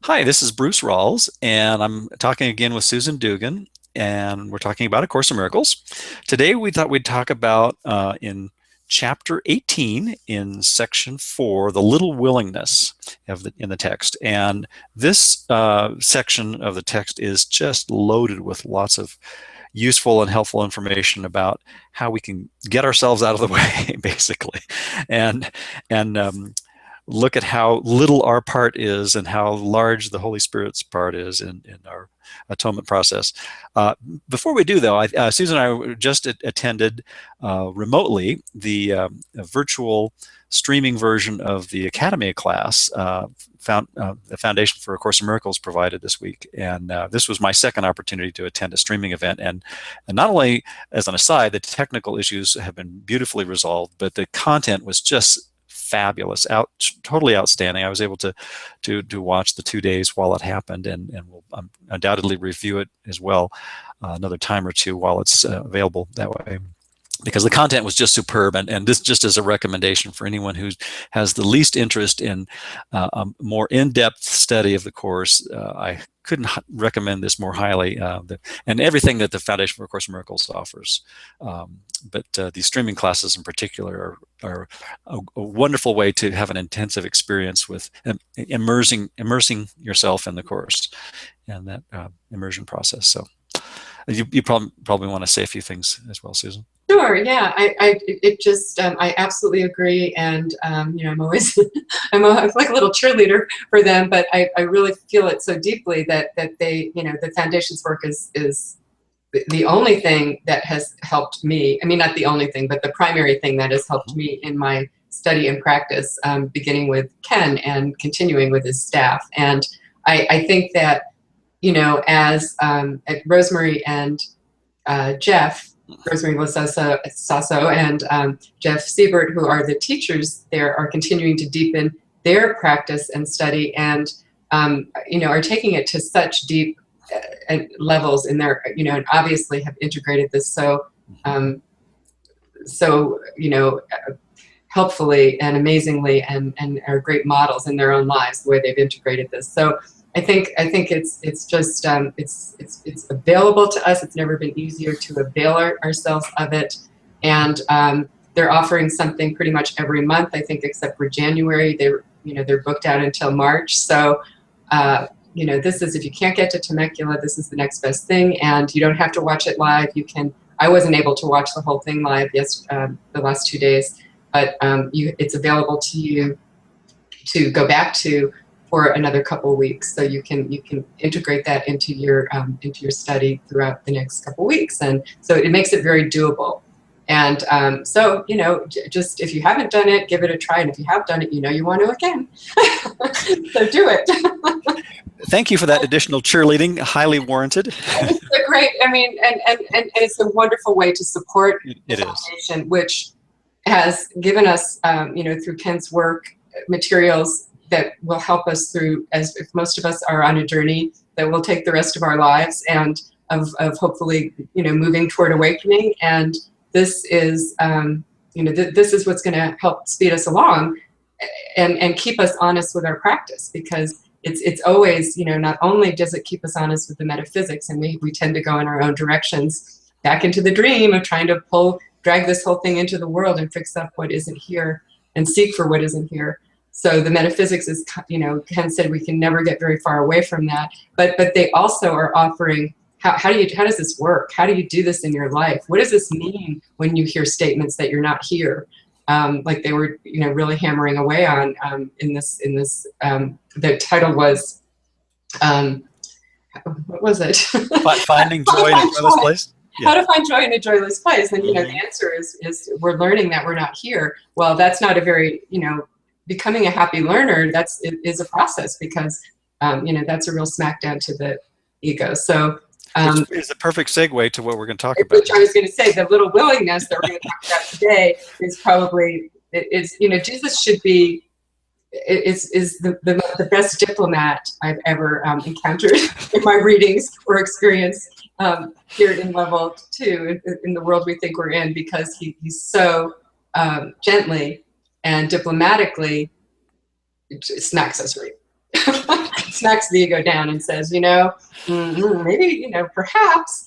Hi, this is Bruce Rawles, and I'm talking again with Susan Dugan, and we're talking about A Course in Miracles. Today, we thought we'd talk about in chapter 18 in section 4, the little willingness in the text. And this section of the text is just loaded with lots of useful and helpful information about how we can get ourselves out of the way, basically, and and look at how little our part is and how large the Holy Spirit's part is in our atonement process. Uh, Before we do, though, Susan and I just attended remotely the virtual streaming version of the Academy class. The Foundation for A Course in Miracles provided this week, and this was my second opportunity to attend a streaming event. And not only, as an aside, the technical issues have been beautifully resolved, but the content was just fabulous, totally outstanding. I was able to watch the 2 days while it happened, and will undoubtedly review it as well another time or two while it's available that way, because the content was just superb. And this just as a recommendation for anyone who has the least interest in a more in-depth study of the course. I couldn't recommend this more highly, and everything that the Foundation for A Course in Miracles offers. But these streaming classes in particular are a wonderful way to have an intensive experience with immersing yourself in the course and that immersion process. So you probably want to say a few things as well, Susan. Sure. Yeah. It just, I absolutely agree. And, I'm always, I'm like a little cheerleader for them, but I really feel it so deeply that they, the foundation's work is the only thing that has helped me. I mean, not the only thing, but the primary thing that has helped me in my study and practice, beginning with Ken and continuing with his staff. And I think that, as Rosemary and Rosemary Sasso and Jeff Siebert, who are the teachers there, are continuing to deepen their practice and study, and are taking it to such deep levels in their, and obviously have integrated this helpfully and amazingly, and are great models in their own lives the way they've integrated this. So I think it's just it's available to us. It's never been easier to avail ourselves of it, and they're offering something pretty much every month, I think, except for January. They're booked out until March. So this is, if you can't get to Temecula, this is the next best thing, and you don't have to watch it live. You can. I wasn't able to watch the whole thing live the last 2 days, but it's available to you to go back to for another couple of weeks, so you can integrate that into your study throughout the next couple of weeks, and so it makes it very doable. And so just if you haven't done it, give it a try, and if you have done it, you want to again. So do it. Thank you for that additional cheerleading, highly warranted. It's a great, I mean, and it's a wonderful way to support the foundation, which has given us, through Ken's work, materials that will help us through, as if most of us are on a journey that will take the rest of our lives, and of hopefully, moving toward awakening. And this is, this is what's going to help speed us along and keep us honest with our practice, because it's always, not only does it keep us honest with the metaphysics, and we tend to go in our own directions back into the dream of trying to drag this whole thing into the world and fix up what isn't here and seek for what isn't here. So the metaphysics is, Ken said we can never get very far away from that, but they also are offering, how does this work? How do you do this in your life? What does this mean when you hear statements that you're not here? Like they were, really hammering away on in this. The title was, what was it? Finding joy in a joyless place. Yeah. How to find joy in a joyless place, and the answer is we're learning that we're not here. Well, that's not a very, becoming a happy learner, is a process, because that's a real smackdown to the ego. So it's a perfect segue to what we're going to talk about. Which I was going to say, the little willingness that we're going to talk about today is probably, Jesus should be, is the best diplomat I've ever encountered in my readings or experience here in level 2 in the world we think we're in, because he's so gently and diplomatically smacks us right smacks the ego down and says, maybe, perhaps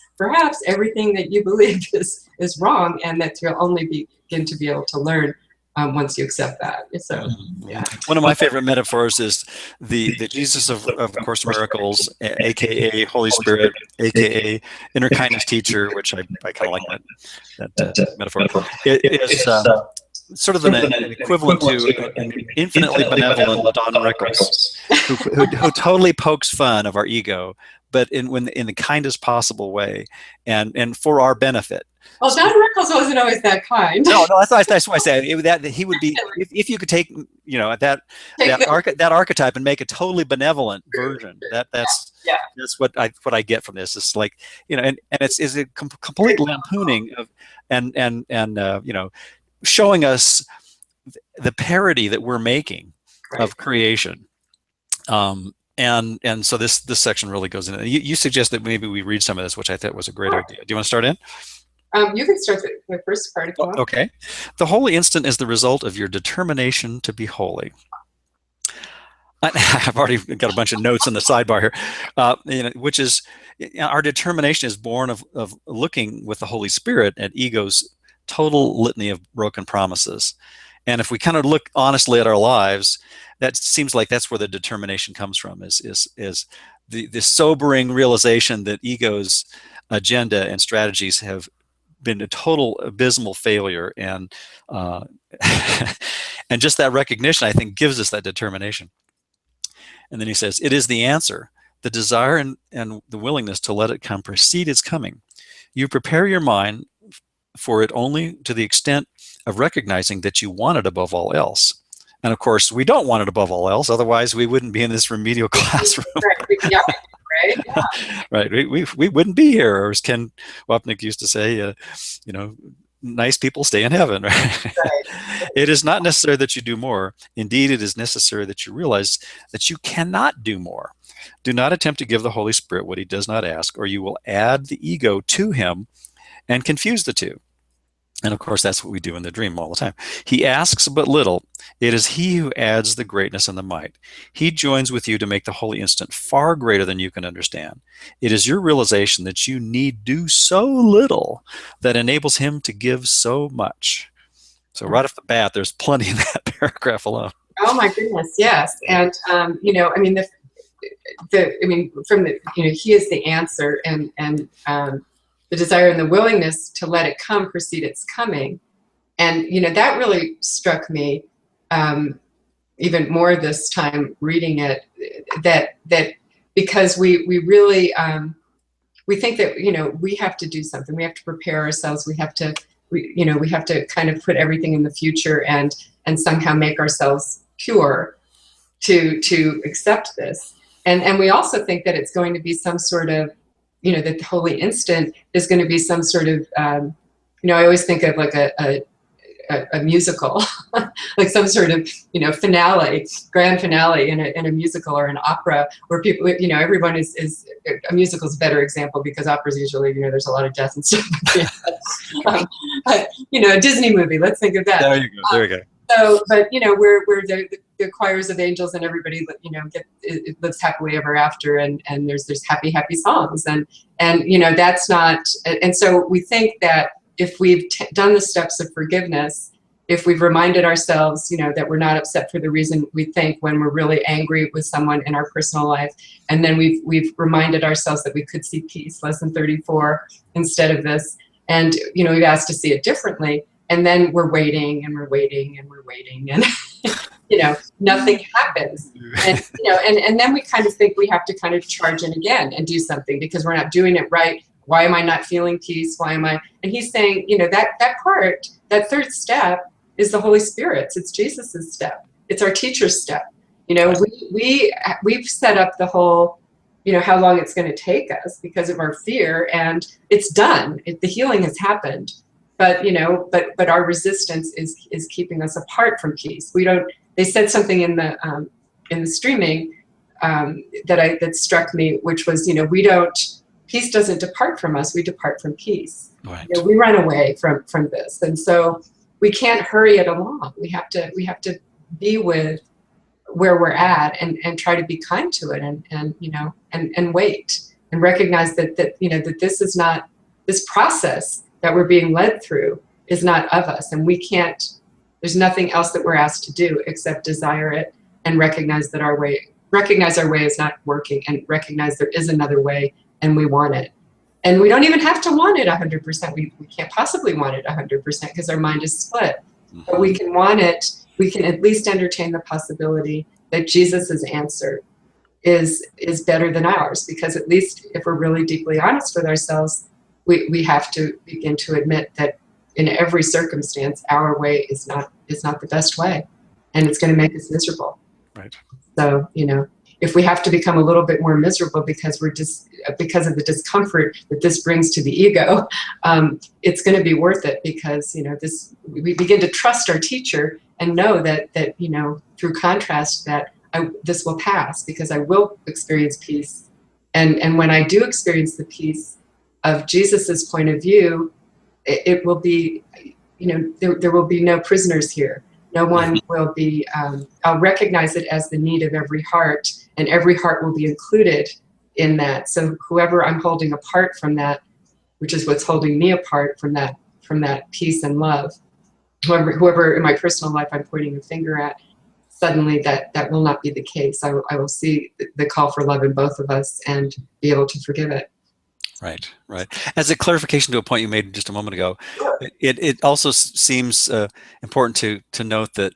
everything that you believe is wrong, and that you'll only begin to be able to learn once you accept that. So, yeah. One of my favorite metaphors is the Jesus of Course in Miracles, aka Holy Spirit, aka Inner Kindness Teacher, which I kind of like that metaphor. It is sort of an equivalent to an infinitely benevolent Don Rickles, who totally pokes fun of our ego, but in the kindest possible way, and for our benefit. Well, Don Rickles wasn't always that kind. No, that's why I say that he would be, if you could take that archetype and make a totally benevolent version. That's what I get from this. It's like, and it's a complete lampooning of and showing us the parody that we're making of creation. And so this section really goes in. You suggest that maybe we read some of this, which I thought was a great idea. Do you want to start in? You can start the first part if you want. Okay. The holy instant is the result of your determination to be holy. I've already got a bunch of notes in the sidebar here, which is our determination is born of looking with the Holy Spirit at ego's total litany of broken promises. And if we kind of look honestly at our lives, that seems like that's where the determination comes from, is the sobering realization that ego's agenda and strategies have been a total abysmal failure, and and just that recognition, I think, gives us that determination. And then he says, it is the answer, the desire and the willingness to let it come precede its coming. You prepare your mind for it only to the extent of recognizing that you want it above all else. And of course, we don't want it above all else, otherwise we wouldn't be in this remedial classroom. Right. Yeah. Right. We wouldn't be here, or as Ken Wapnick used to say, nice people stay in heaven. Right? Right. It is not necessary that you do more. Indeed, it is necessary that you realize that you cannot do more. Do not attempt to give the Holy Spirit what he does not ask, or you will add the ego to him and confuse the two. And of course, that's what we do in the dream all the time. He asks but little. It is he who adds the greatness and the might. He joins with you to make the holy instant far greater than you can understand. It is your realization that you need do so little that enables him to give so much. So right off the bat, there's plenty in that paragraph alone. Oh my goodness, yes. And he is the answer, and the desire and the willingness to let it come precede its coming. And, that really struck me even more this time reading it, that because we really, we think that, we have to do something. We have to prepare ourselves. We have to kind of put everything in the future and somehow make ourselves pure to accept this. And we also think that it's going to be some sort of, that the holy instant is going to be some sort of, I always think of like a musical, like some sort of, finale, grand finale in a musical or an opera where people, everyone is a musical is a better example because operas usually, there's a lot of death and stuff. But, a Disney movie, let's think of that. There you go. There you go. So, but where the choirs of angels and everybody it lives happily ever after, and there's happy songs, and that's not, and so we think that if we've done the steps of forgiveness, if we've reminded ourselves, that we're not upset for the reason we think when we're really angry with someone in our personal life, and then we've reminded ourselves that we could see peace, lesson 34, instead of this, and we've asked to see it differently. And then we're waiting and we're waiting and we're waiting, and nothing happens. And and then we kind of think we have to kind of charge in again and do something because we're not doing it right. Why am I not feeling peace? Why am I? And he's saying, that part, that third step is the Holy Spirit's. It's Jesus's step. It's our teacher's step. We've set up the whole, how long it's going to take us because of our fear, and it's done. The healing has happened. But but our resistance is keeping us apart from peace. We don't. They said something in the streaming that struck me, which was we don't. Peace doesn't depart from us. We depart from peace. Right. We run away from this, and so we can't hurry it along. We have to be with where we're at, and try to be kind to it, and and wait, and recognize that this is not, this process that we're being led through is not of us, and we can't, there's nothing else that we're asked to do except desire it, and recognize our way is not working, and recognize there is another way, and we want it. And we don't even have to want it 100%. We can't possibly want it 100% because our mind is split. But we can want it. We can at least entertain the possibility that Jesus's answer is better than ours, because at least if we're really deeply honest with ourselves, we have to begin to admit that in every circumstance, our way is not the best way, and it's going to make us miserable. Right. So, if we have to become a little bit more miserable because because of the discomfort that this brings to the ego, it's going to be worth it, because we begin to trust our teacher and know that through contrast that this will pass, because I will experience peace, and when I do experience the peace of Jesus's point of view, it will be, there will be no prisoners here. No one will be, I'll recognize it as the need of every heart, and every heart will be included in that. So whoever I'm holding apart from that, which is what's holding me apart from that peace and love, whoever in my personal life I'm pointing a finger at, suddenly that will not be the case. I will see the call for love in both of us and be able to forgive it. Right, right. As a clarification to a point you made just a moment ago, it also seems important to note that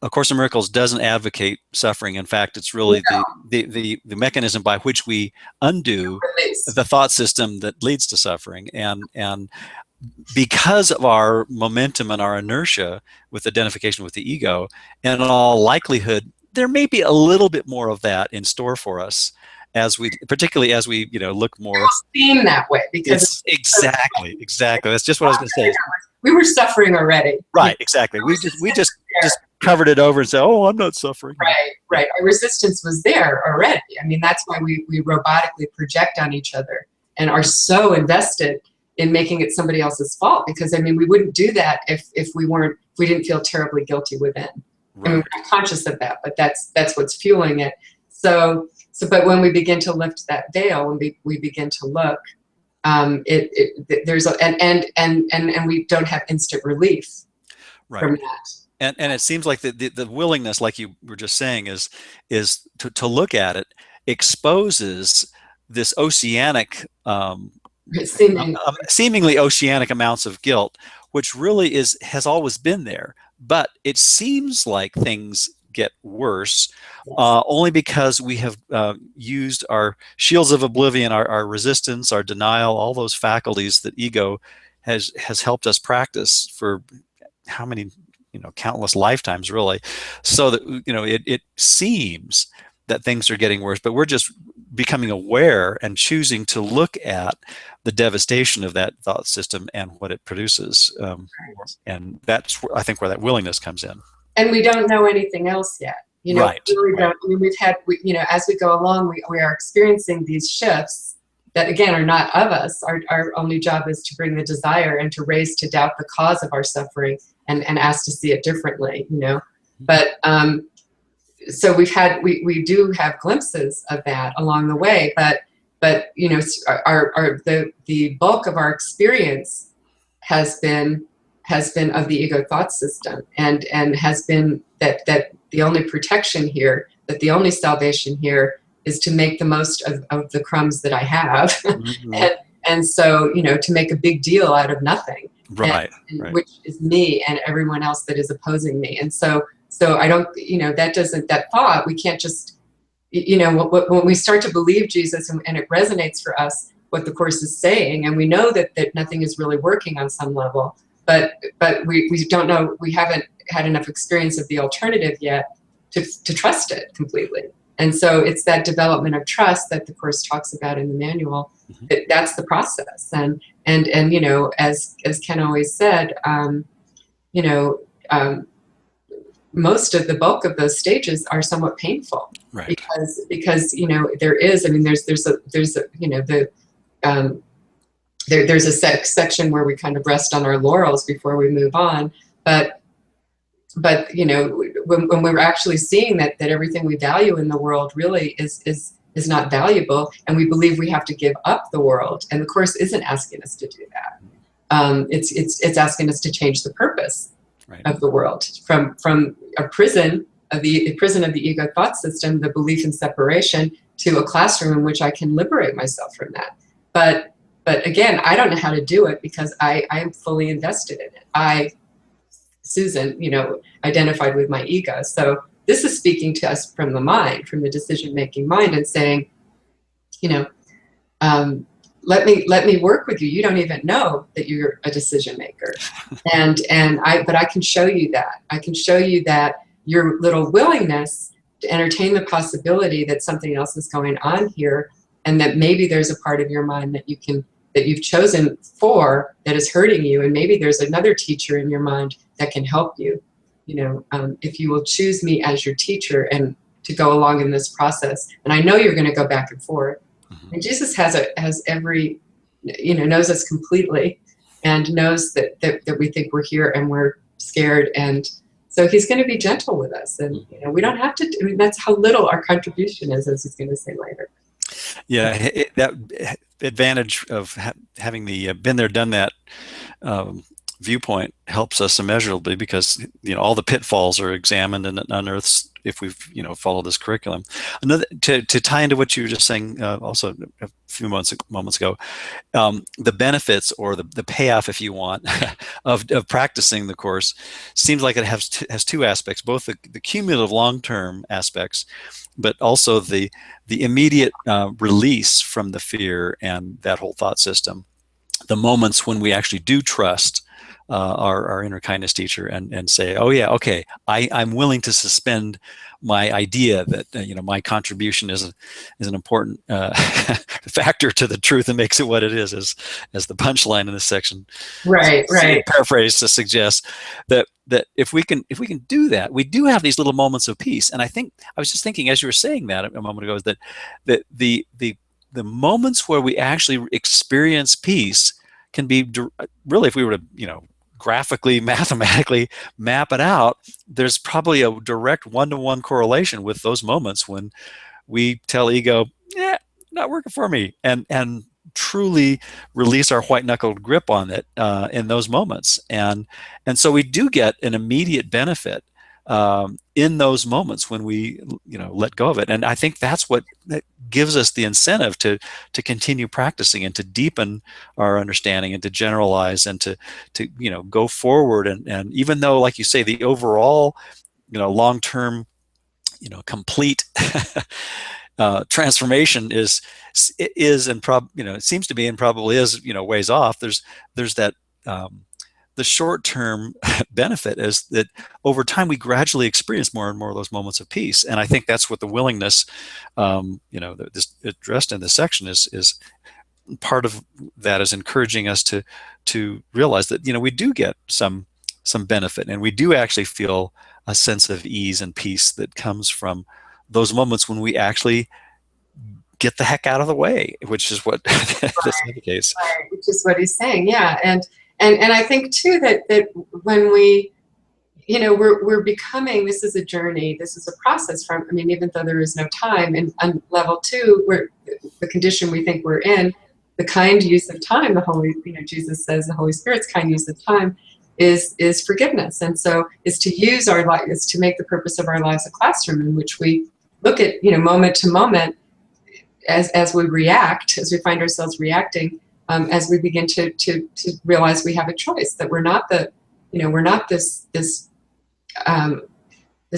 A Course in Miracles doesn't advocate suffering. In fact, it's really the mechanism by which we undo the thought system that leads to suffering. And because of our momentum and our inertia with identification with the ego, in all likelihood, there may be a little bit more of that in store for us, particularly as we look more. It seem that way because exactly. That's just what I was going to say. We were suffering already. Right, exactly. We just covered it over and said, "Oh, I'm not suffering." Right. Our resistance was there already. I mean, that's why we robotically project on each other and are so invested in making it somebody else's fault. Because I mean, we wouldn't do that if we didn't feel terribly guilty within. Right. I mean, we're not conscious of that, but that's what's fueling it. So, but when we begin to lift that veil, when we begin to look, there's and we don't have instant relief from that. And it seems like the willingness, like you were just saying, is to look at it exposes this oceanic, seemingly oceanic amounts of guilt, which really has always been there. But it seems like things get worse only because we have used our shields of oblivion, our resistance, our denial, all those faculties that ego has helped us practice for how many countless lifetimes, really. So that it seems that things are getting worse, but we're just becoming aware and choosing to look at the devastation of that thought system and what it produces, and that's I think where that willingness comes in. And we don't know anything else yet. Right. We really don't. I mean, as we go along, we are experiencing these shifts that, again, are not of us. Our only job is to bring the desire and to raise to doubt the cause of our suffering and ask to see it differently, But so we do have glimpses of that along the way, but the bulk of our experience has been of the ego thought system, and has been that the only protection here, that the only salvation here is to make the most of the crumbs that I have, and so to make a big deal out of nothing, right. Which is me and everyone else that is opposing me. And so I don't, that thought, we can't just, when we start to believe Jesus and it resonates for us what the Course is saying, and we know that nothing is really working on some level, but we don't know, we haven't had enough experience of the alternative yet to trust it completely. And so it's that development of trust that the Course talks about in the manual. That's the process. And as Ken always said, most of the bulk of those stages are somewhat painful, right? Because there is, I mean, there's a section where we kind of rest on our laurels before we move on, but but when we're actually seeing that everything we value in the world really is not valuable, and we believe we have to give up the world, and the Course isn't asking us to do that. It's asking us to change the purpose of the world from a prison of the ego thought system, the belief in separation, to a classroom in which I can liberate myself from that. But again, I don't know how to do it because I am fully invested in it. Susan, identified with my ego. So this is speaking to us from the mind, from the decision-making mind, and saying, let me work with you. You don't even know that you're a decision maker, but I can show you that. I can show you that your little willingness to entertain the possibility that something else is going on here, and that maybe there's a part of your mind that you've chosen for that is hurting you, and maybe there's another teacher in your mind that can help you. If you will choose me as your teacher and to go along in this process, and I know you're going to go back and forth. And Jesus has every, knows us completely, and knows that we think we're here and we're scared, and so he's going to be gentle with us, and we don't have to. I mean, that's how little our contribution is, as he's going to say later. Yeah, that advantage of having the been there, done that viewpoint helps us immeasurably, because all the pitfalls are examined and unearthed if we've followed this curriculum. Another to tie into what you were just saying also a few moments ago, the benefits, or the payoff, if you want, of practicing the Course seems like it has two aspects, both the cumulative long-term aspects, but also the immediate release from the fear and that whole thought system. The moments when we actually do trust our inner kindness teacher and say, oh yeah, okay, I'm willing to suspend my idea that my contribution is an important factor to the truth and makes it what it is, as the punchline in this section, right, paraphrase, to suggest that if we can do that, we do have these little moments of peace. And I think I was just thinking, as you were saying that a moment ago, is that the moments where we actually experience peace can be really, if we were to graphically, mathematically map it out, there's probably a direct one-to-one correlation with those moments when we tell ego, yeah, not working for me, and truly release our white-knuckled grip on it in those moments. And so we do get an immediate benefit in those moments when we let go of it. And I think that's what gives us the incentive to continue practicing and to deepen our understanding and to generalize and to go forward. And even though, like you say, the overall long-term complete transformation is and it seems to be, and probably is ways off, there's that the short-term benefit is that over time we gradually experience more and more of those moments of peace. And I think that's what the willingness, this addressed in this section is part of that, is encouraging us to realize that we do get some benefit, and we do actually feel a sense of ease and peace that comes from those moments when we actually get the heck out of the way, which is what this indicates. Right, which is what he's saying, yeah. And I think too that when we, we're becoming, this is a journey, this is a process from, even though there is no time, and on level 2, where the condition we think we're in, the kind use of time, Jesus says the Holy Spirit's kind use of time is forgiveness. And so is to use our life, is to make the purpose of our lives a classroom in which we look at, moment to moment as we react, as we find ourselves reacting, as we begin to realize we have a choice, that we're not this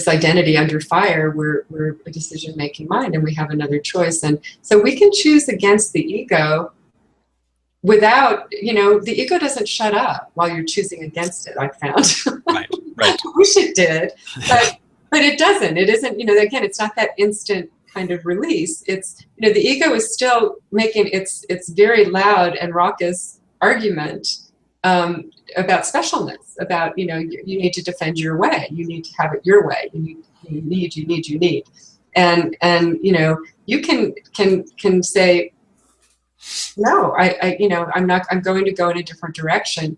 identity under fire. We're a decision-making mind, and we have another choice. And so we can choose against the ego without, the ego doesn't shut up while you're choosing against it, I found. Right. I wish it did, but it doesn't. It isn't, again, it's not that instant kind of release. It's, the ego is still making its very loud and raucous argument about specialness, about, you need to defend your way, you need to have it your way, you need. And you can say, no, I'm going to go in a different direction,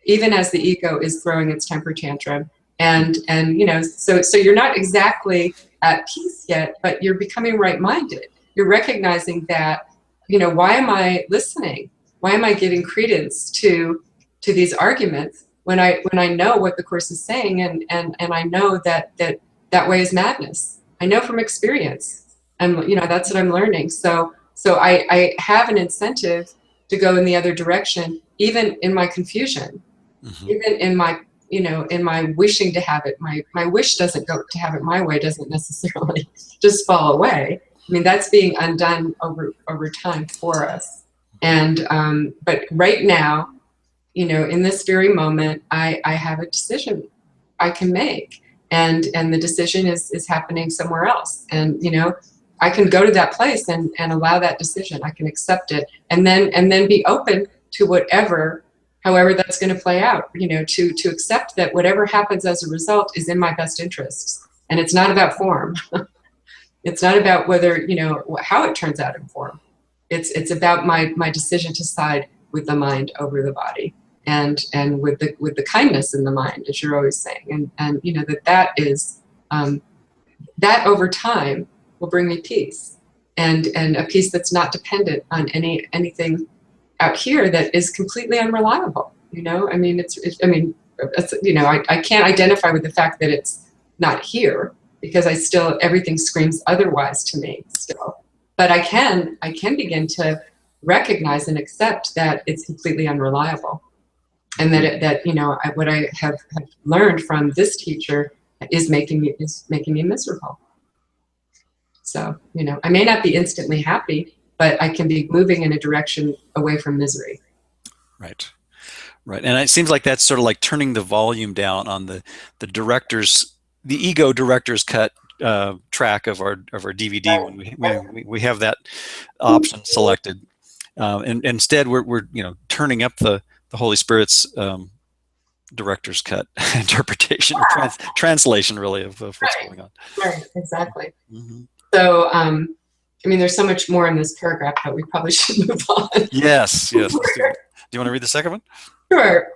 even as the ego is throwing its temper tantrum. And you know, so you're not exactly at peace yet, but you're becoming right-minded. You're recognizing that, you know, why am I listening? Why am I giving credence to these arguments when I know what the Course is saying, and I know that way is madness. I know from experience, and you know, that's what I'm learning. So I have an incentive to go in the other direction, even in my confusion, even in my, you know, in my wishing to have it. My wish doesn't go to have it my way, doesn't necessarily just fall away. I mean, that's being undone over time for us. And but right now, you know, in this very moment, I have a decision I can make, and the decision is happening somewhere else. And you know, I can go to that place and allow that decision. I can accept it, and then be open to whatever, however that's going to play out. You know, to accept that whatever happens as a result is in my best interests, and it's not about form. It's not about whether, you know, how it turns out in form. It's about my decision to side with the mind over the body, and with the kindness in the mind, as you're always saying, and you know, that is that over time will bring me peace, and a peace that's not dependent on anything out here that is completely unreliable. You know, I mean, it's you know, I can't identify with the fact that it's not here, because everything screams otherwise to me still. But I can begin to recognize and accept that it's completely unreliable, and that you know, what I have learned from this teacher is making me miserable. So you know, I may not be instantly happy, but I can be moving in a direction away from misery. Right. Right. And it seems like that's sort of like turning the volume down on the ego director's cut track of our DVD when we have that option selected, and instead we're you know, turning up the Holy Spirit's director's cut interpretation or translation, really, of what's going on. Right. Exactly. So I mean, there's so much more in this paragraph, but we probably should move on. Yes. Let's do it. Do you want to read the second one? Sure.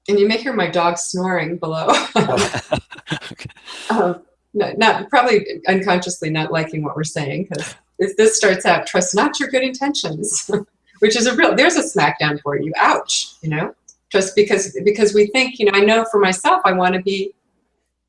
And you may hear my dog snoring below. Okay. Not probably unconsciously not liking what we're saying, because this starts out, trust not your good intentions, which is there's a smackdown for you. Ouch. You know, just because we think, you know, I know for myself, I want to be,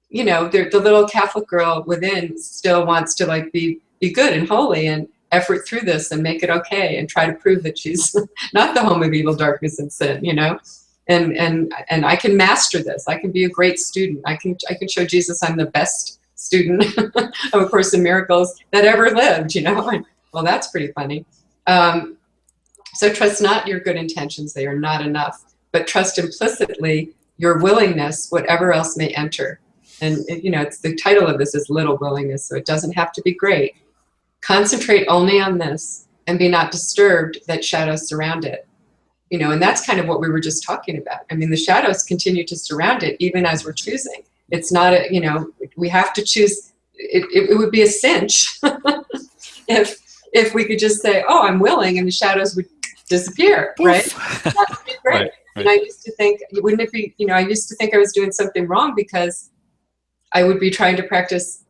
you know, the little Catholic girl within still wants to like be good and holy and effort through this and make it okay and try to prove that she's not the home of evil, darkness, and sin, you know. And I can master this. I can be a great student. I can show Jesus I'm the best student of A Course in Miracles that ever lived, you know. And, well, that's pretty funny. So trust not your good intentions. They are not enough. But trust implicitly your willingness, whatever else may enter. And, you know, it's the title of this is Little Willingness, so it doesn't have to be great. Concentrate only on this and be not disturbed that shadows surround it. You know, and that's kind of what we were just talking about. I mean, the shadows continue to surround it even as we're choosing. It's not a, you know, we have to choose. It would be a cinch if we could just say, oh, I'm willing, and the shadows would disappear, right? That would be great. Right. And I used to think, wouldn't it be, you know, I used to think I was doing something wrong because I would be trying to practice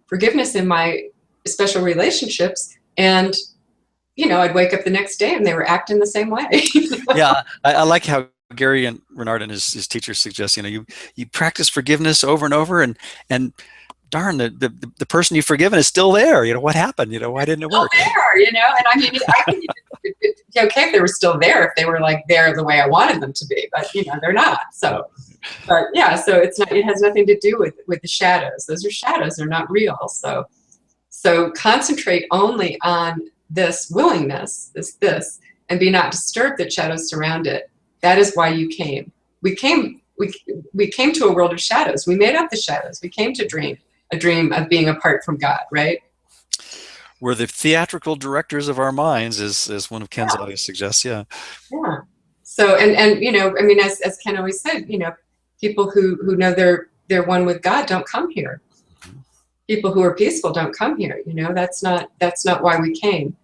forgiveness in my special relationships, and you know, I'd wake up the next day and they were acting the same way. Yeah, I like how Gary and Renard and his teachers suggest, you know, you practice forgiveness over and over, and darn, the person you've forgiven is still there. You know, what happened? You know, why didn't it work? Still there, you know, and I mean, I could be okay if they were still there, if they were like there the way I wanted them to be, but you know, they're not. So, but yeah, so it's not. It has nothing to do with the shadows. Those are shadows. They're not real. So concentrate only on this willingness, this, and be not disturbed that shadows surround it. That is why you came. We came to a world of shadows. We made up the shadows. We came to a dream of being apart from God, right? We're the theatrical directors of our minds, as one of Ken's always suggests. Yeah. Yeah. So, and you know, I mean, as Ken always said, you know, people who know they're one with God don't come here. People who are peaceful don't come here. You know, that's not why we came.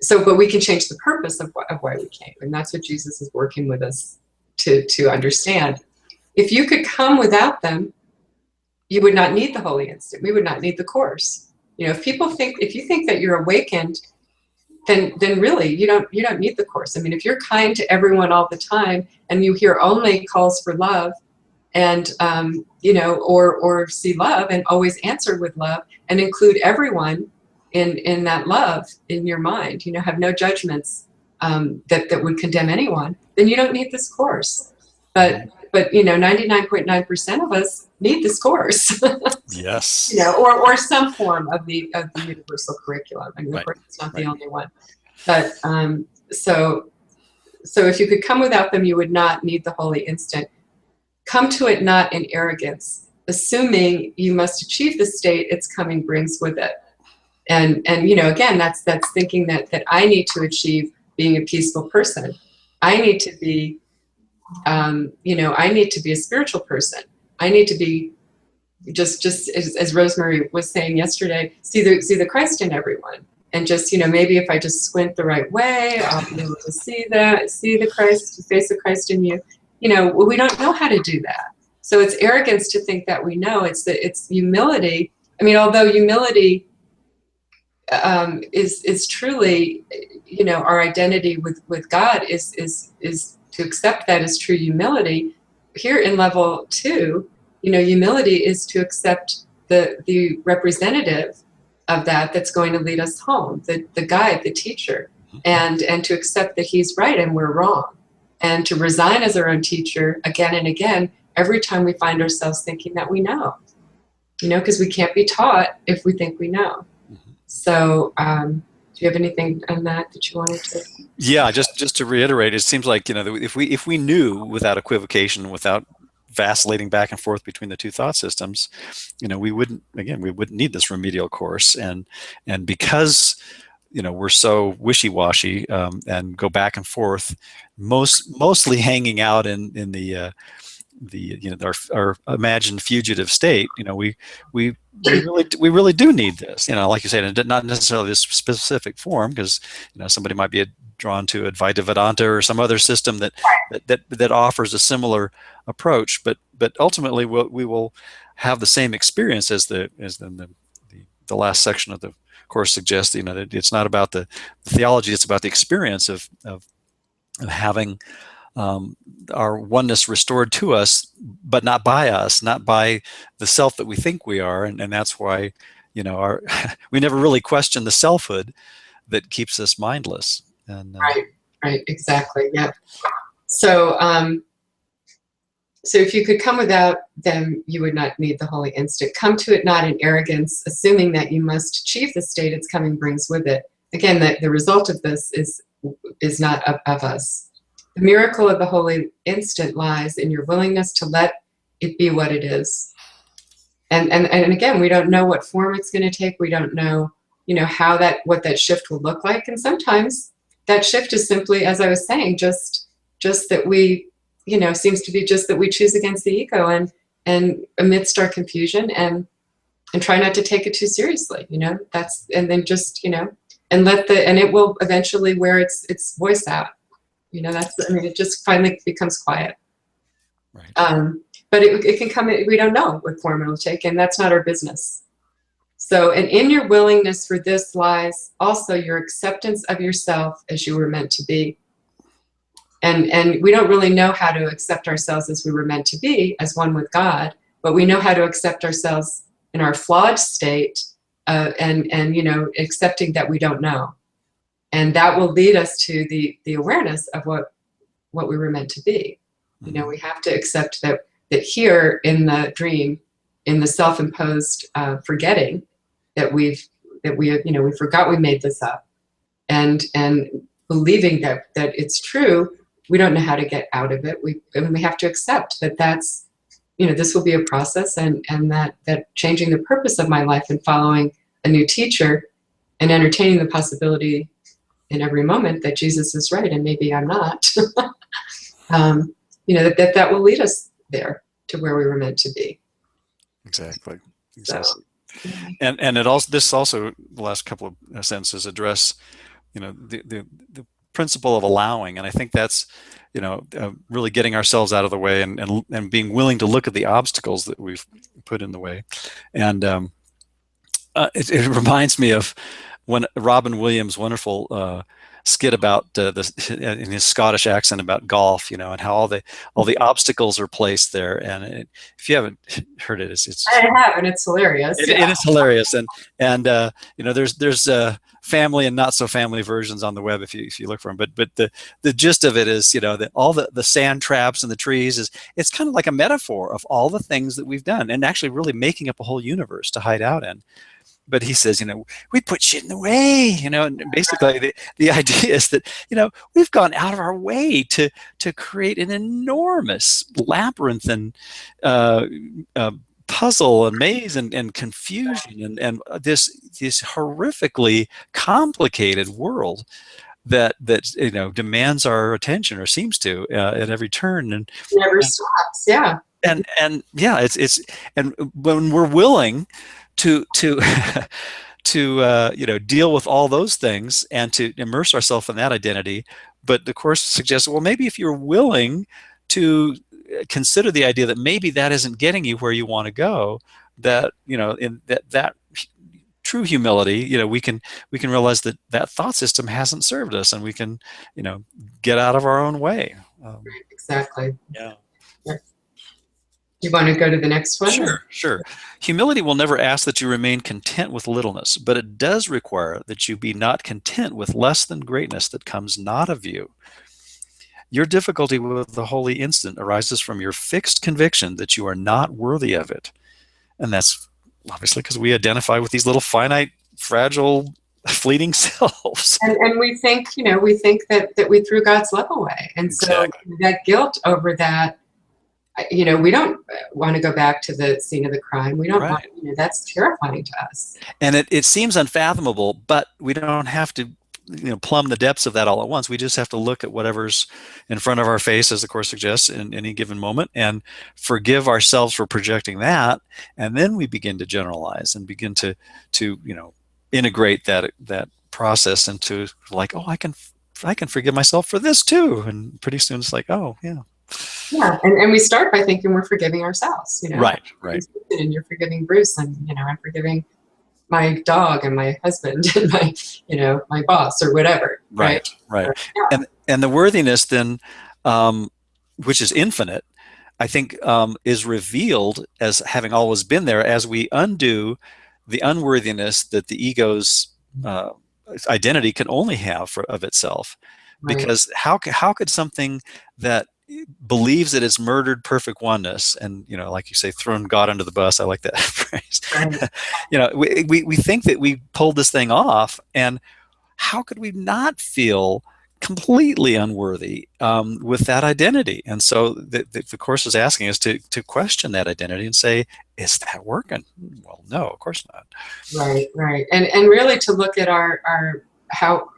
So, but we can change the purpose of why we came, and that's what Jesus is working with us to understand. If you could come without them, you would not need the holy instant. We would not need the course. If you think that you're awakened, then really you don't need the course. I mean, if you're kind to everyone all the time and you hear only calls for love, and or see love and always answer with love and include everyone in that love in your mind, have no judgments that would condemn anyone, then you don't need this course. But 99.9% of us need this course. Yes. Or some form of the universal curriculum. I mean, Right. of course, it's not the only one. But so if you could come without them, you would not need the holy instant. Come to it not in arrogance, assuming you must achieve the state its coming brings with it. And again, that's thinking that I need to achieve being a peaceful person. I need to be, I need to be a spiritual person. I need to be just as Rosemary was saying yesterday, see the Christ in everyone. And just, maybe if I just squint the right way, I'll be able to see the Christ, the face of Christ in you. We don't know how to do that. So it's arrogance to think that we know. It's humility. I mean, although humility is truly, our identity with God is to accept that as true humility. Here in level 2, humility is to accept the representative of that's going to lead us home, the guide, the teacher, and to accept that he's right and we're wrong. And to resign as our own teacher again and again, every time we find ourselves thinking that we know, because we can't be taught if we think we know. So do you have anything on that you wanted to? Yeah, just to reiterate, it seems like, if we knew without equivocation, without vacillating back and forth between the two thought systems, we wouldn't need this remedial course. And because we're so wishy-washy and go back and forth, mostly hanging out in the our imagined fugitive state. We really do need this. Like you said, and not necessarily this specific form, because somebody might be drawn to Advaita Vedanta or some other system that offers a similar approach. But ultimately, we will have the same experience as the last section of the course suggests. That it's not about the theology; it's about the experience of having our oneness restored to us, but not by us, not by the self that we think we are. And that's why, we never really question the selfhood that keeps us mindless. And Right, exactly. Yeah. So, so if you could come without them, you would not need the holy instant. Come to it not in arrogance, assuming that you must achieve the state its coming brings with it. Again, the result of this is not of us. The miracle of the holy instant lies in your willingness to let it be what it is. And again, we don't know what form it's going to take. We don't know, what that shift will look like. And sometimes that shift is simply, as I was saying, just that we, seems to be just that we choose against the ego and amidst our confusion and try not to take it too seriously. And then just, and it will eventually wear its voice out. It just finally becomes quiet. Right. But it can come, we don't know what form it will take, and that's not our business. So, and in your willingness for this lies also your acceptance of yourself as you were meant to be. And we don't really know how to accept ourselves as we were meant to be, as one with God, but we know how to accept ourselves in our flawed state, and accepting that we don't know. And that will lead us to the awareness of what we were meant to be. We have to accept that here in the dream, in the self-imposed forgetting that we forgot we made this up, and believing that it's true, we don't know how to get out of it. We have to accept that that's, this will be a process, and that changing the purpose of my life and following a new teacher and entertaining the possibility in every moment that Jesus is right and maybe I'm not, that will lead us there to where we were meant to be. Exactly. So, And this also, the last couple of sentences address, the principle of allowing. And I think that's, really getting ourselves out of the way, and being willing to look at the obstacles that we've put in the way. And it reminds me of when Robin Williams' wonderful skit about in his Scottish accent about golf, and how all the obstacles are placed there. And if you haven't heard it, I have, and it's hilarious. It is hilarious. And there's family and not so family versions on the web if you look for them. But the gist of it is, that all the sand traps and the trees it's kind of like a metaphor of all the things that we've done, and actually really making up a whole universe to hide out in. But he says, we put shit in the way, and basically the idea is that, we've gone out of our way to create an enormous labyrinth and puzzle and maze and confusion and this horrifically complicated world that demands our attention, or seems to, at every turn, and never stops. Yeah. And yeah, it's and when we're willing to deal with all those things and to immerse ourselves in that identity. But the Course suggests, well, maybe if you're willing to consider the idea that maybe that isn't getting you where you want to go, that in that true humility, we can realize that thought system hasn't served us, and we can get out of our own way. Exactly. Yeah. You want to go to the next one? Sure. Humility will never ask that you remain content with littleness, but it does require that you be not content with less than greatness that comes not of you. Your difficulty with the holy instant arises from your fixed conviction that you are not worthy of it. And that's obviously because we identify with these little finite, fragile, fleeting selves. And we think, that we threw God's love away. And so that guilt over that, we don't want to go back to the scene of the crime. We don't want, that's terrifying to us. And it seems unfathomable, but we don't have to, plumb the depths of that all at once. We just have to look at whatever's in front of our face, as the Course suggests, in any given moment, and forgive ourselves for projecting that. And then we begin to generalize and begin to integrate that process into, like, oh, I can forgive myself for this too. And pretty soon it's like, oh, yeah. Yeah, and we start by thinking we're forgiving ourselves, Right. And you're forgiving Bruce, and I'm forgiving my dog and my husband and my boss or whatever. Right. Yeah. And the worthiness then, which is infinite, I think, is revealed as having always been there as we undo the unworthiness that the ego's identity can only have of itself. Right. Because how could something that believes that it's murdered perfect oneness, and like you say, thrown God under the bus, I like that phrase. Right. We think that we pulled this thing off, and how could we not feel completely unworthy with that identity? And so the Course is asking us to question that identity and say, is that working? Well, no, of course not. Right. And really to look at our how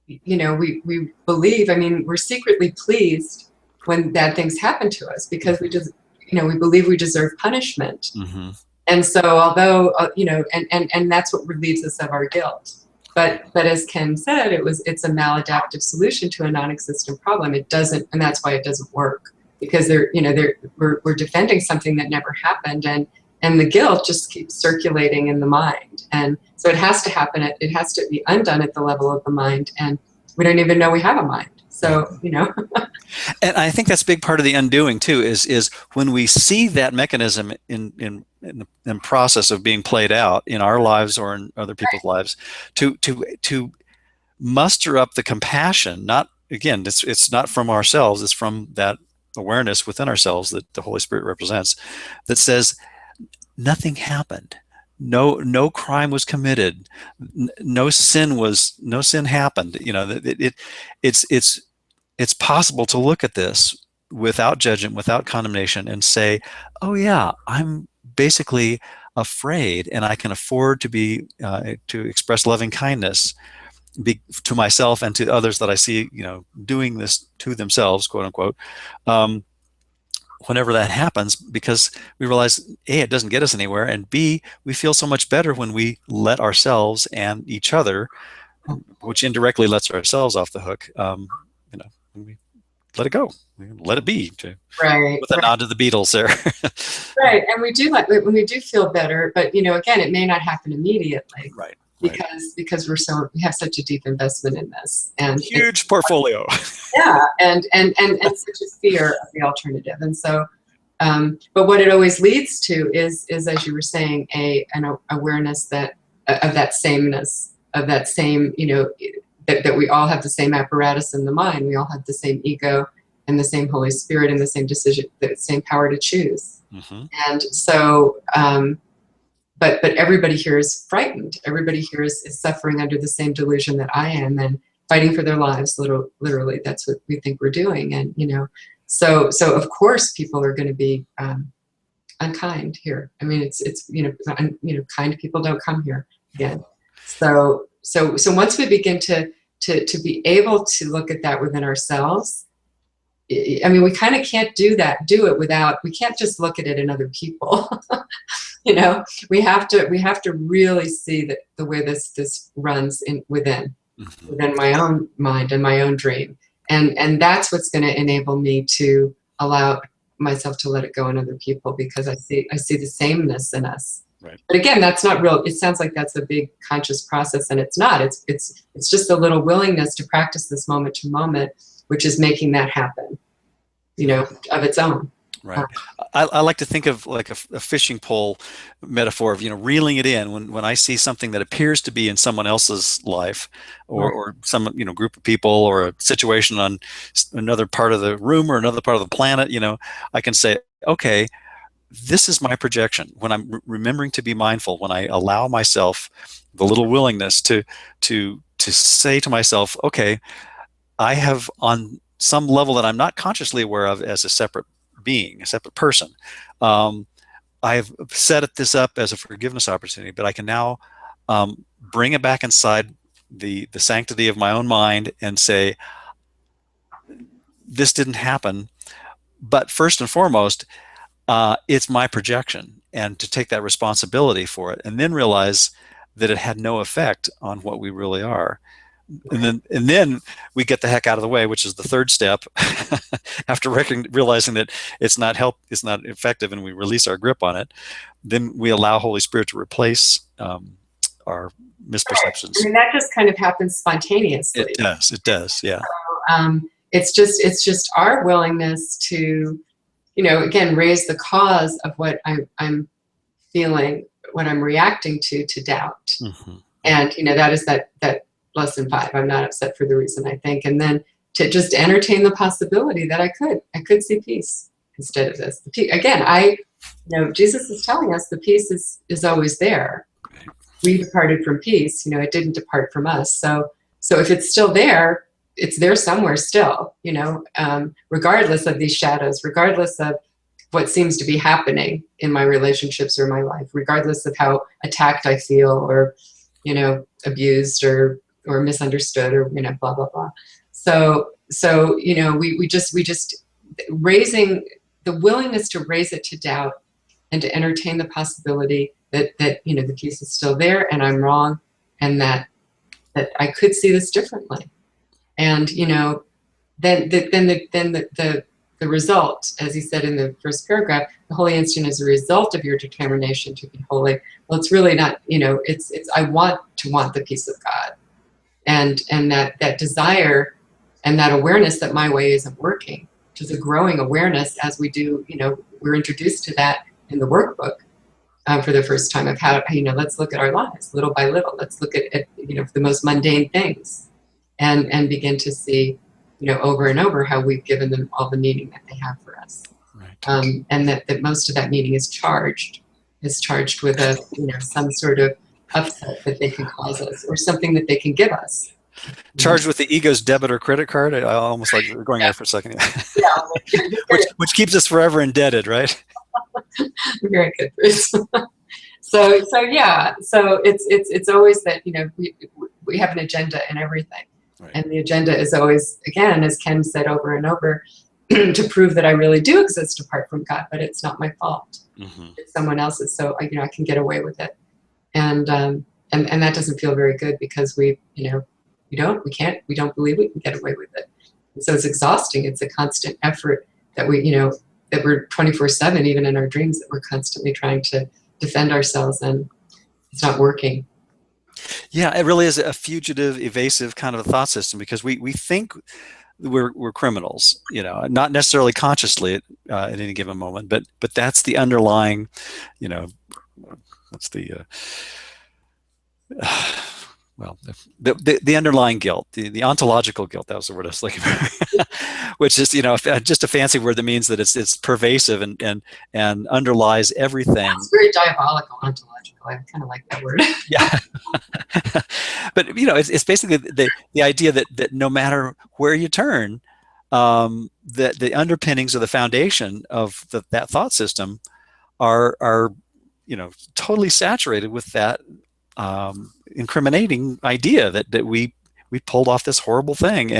we believe, we're secretly pleased when bad things happen to us, because we just, we believe we deserve punishment. Mm-hmm. And so although, and that's what relieves us of our guilt. But as Ken said, it's a maladaptive solution to a non-existent problem. It doesn't, and that's why it doesn't work, because we're defending something that never happened, and the guilt just keeps circulating in the mind. And so it has to happen, it has to be undone at the level of the mind, and we don't even know we have a mind. So, And I think that's a big part of the undoing too, is when we see that mechanism in process of being played out in our lives or in other people's lives, to muster up the compassion. Not, again, it's not from ourselves, it's from that awareness within ourselves that the Holy Spirit represents, that says nothing happened. No crime was committed. No sin happened. It's possible to look at this without judgment, without condemnation, and say, oh yeah, I'm basically afraid, and I can afford to be to express loving kindness to myself and to others that I see, doing this to themselves, quote unquote. Whenever that happens, because we realize, A, it doesn't get us anywhere, and B, we feel so much better when we let ourselves and each other which indirectly lets ourselves off the hook. You know, we let it go, we let it be. Right, With a nod to the Beatles there. right. And we do like when we do feel better, but again, it may not happen immediately Right, right. because we have such a deep investment in this, and Huge portfolio. yeah, and such a fear of the alternative, and so. But what it always leads to is as you were saying, an awareness that of that sameness, of that same, that we all have the same apparatus in the mind, we all have the same ego and the same Holy Spirit and the same decision, the same power to choose. Mm-hmm. And so, but everybody here is frightened. Everybody here is suffering under the same delusion that I am, and fighting for their lives. Literally, that's what we think we're doing, and So of course people are going to be unkind here. I mean, it's kind people don't come here again. So once we begin to be able to look at that within ourselves, I mean, we kind of can't do it without. We can't just look at it in other people. We have to really see the way this runs within my own mind and my own dream. And that's what's going to enable me to allow myself to let it go in other people, because I see the sameness in us. Right. But again, that's not real. It sounds like that's a big conscious process, and it's not. It's just a little willingness to practice this moment to moment, which is making that happen, of its own. Right. I like to think of like a fishing pole metaphor of, reeling it in when I see something that appears to be in someone else's life, or some, group of people, or a situation on another part of the room or another part of the planet. I can say, okay, this is my projection. When I'm remembering to be mindful, when I allow myself the little willingness to say to myself, okay, I have, on some level that I'm not consciously aware of as a separate being, a separate person, I've set this up as a forgiveness opportunity, but I can now bring it back inside the sanctity of my own mind and say, this didn't happen, but first and foremost, it's my projection, and to take that responsibility for it, and then realize that it had no effect on what we really are. And then we get the heck out of the way, which is the third step. After realizing that it's not effective, and we release our grip on it, then we allow Holy Spirit to replace our misperceptions. I mean, that just kind of happens spontaneously. It does, yeah. So, it's just our willingness to, again, raise the cause of what I'm feeling, what I'm reacting to doubt. Mm-hmm. And that is that lesson 5. I'm not upset for the reason I think, and then to just entertain the possibility that I could see peace instead of this. Again, Jesus is telling us the peace is always there. We departed from peace. It didn't depart from us. So if it's still there, it's there somewhere still. Regardless of these shadows, regardless of what seems to be happening in my relationships or my life, regardless of how attacked I feel, or abused, or misunderstood, or blah blah blah. So we just raising the willingness to raise it to doubt, and to entertain the possibility that the peace is still there, and I'm wrong, and that I could see this differently. And then the result, as he said in the first paragraph, the holy instant is a result of your determination to be holy. Well, it's really not. It's I want the peace of God. And that desire and that awareness that my way isn't working, which is a growing awareness as we do, we're introduced to that in the workbook for the first time, of how, let's look at our lives little by little. Let's look at the most mundane things, and begin to see, over and over, how we've given them all the meaning that they have for us. Right. And that most of that meaning is charged with some sort of upset that they can cause us, or something that they can give us. Charged with the ego's debit or credit card. I almost like we're going there for a second. Yeah. which keeps us forever indebted, right? Very good, Bruce. So yeah. So it's always that, we have an agenda in everything. Right. And the agenda is always, again, as Ken said over and over, to prove that I really do exist apart from God, but it's not my fault. Mm-hmm. It's someone else's. So I can get away with it. And that doesn't feel very good, because we we don't believe we can get away with it. And so it's exhausting. It's a constant effort that that we're 24/7, even in our dreams, that we're constantly trying to defend ourselves, and it's not working. Yeah, it really is a fugitive, evasive kind of a thought system, because we think we're criminals, not necessarily consciously at any given moment, but that's the underlying, what's the well, the underlying guilt, the ontological guilt, that was the word I was looking for, which is, just a fancy word that means that it's pervasive and underlies everything. It's very diabolical, ontological. I kind of like that word. Yeah. But, it's basically the idea that no matter where you turn, that the underpinnings of the foundation of that thought system are totally saturated with that incriminating idea that we pulled off this horrible thing,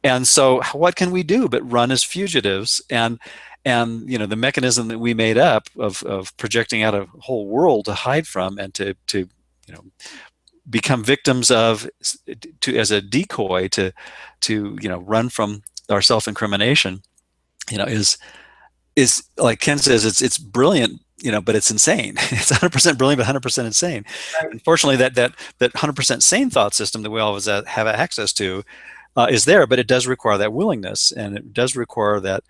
and so what can we do but run as fugitives, and the mechanism that we made up of projecting out a whole world to hide from and to become victims of, as a decoy to run from our self-incrimination, is like Ken says, it's brilliant, but it's insane. It's 100% brilliant, but 100% insane. Right. Unfortunately, that 100% sane thought system that we always have access to is there, but it does require that willingness, and it does require that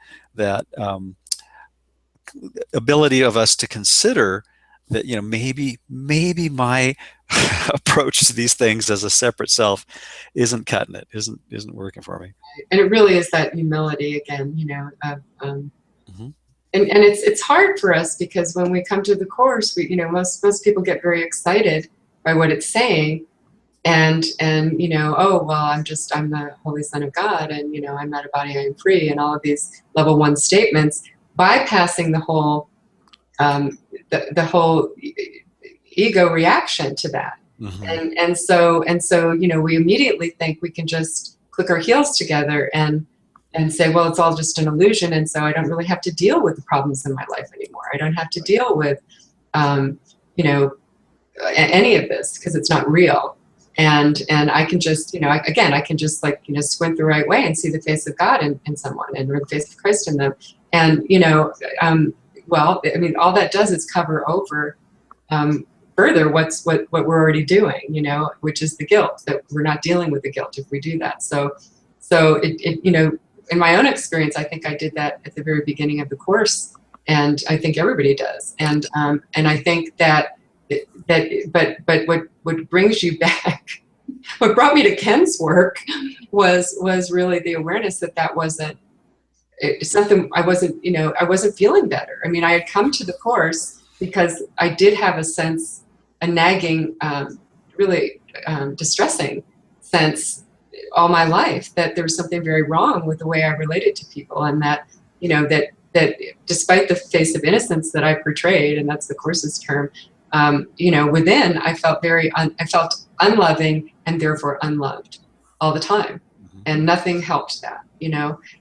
ability of us to consider that maybe my approach to these things as a separate self isn't cutting it, isn't working for me. And it really is that humility again, Mm-hmm. And it's hard for us, because when we come to the Course, most people get very excited by what it's saying, and oh well, I'm the Holy Son of God, and I'm not a body, I am free, and all of these level 1 statements, bypassing the whole the whole ego reaction to that. Mm-hmm. and so we immediately think we can just click our heels together and say, well, it's all just an illusion, and so I don't really have to deal with the problems in my life anymore. I don't have to deal with any of this, because it's not real. And I can just, I can just squint the right way and see the face of God in someone, and the face of Christ in them. And, well, I mean, all that does is cover over further what we're already doing, which is the guilt, that we're not dealing with the guilt if we do that. So it in my own experience, I think I did that at the very beginning of the Course, and I think everybody does. And I think but what brings you back, what brought me to Ken's work was really the awareness that wasn't something. I wasn't feeling better. I mean, I had come to the Course because I did have a nagging, really distressing sense all my life that there was something very wrong with the way I related to people, and that that despite the face of innocence that I portrayed, and that's the Course's term, within I felt I felt unloving and therefore unloved all the time, mm-hmm. and nothing helped that,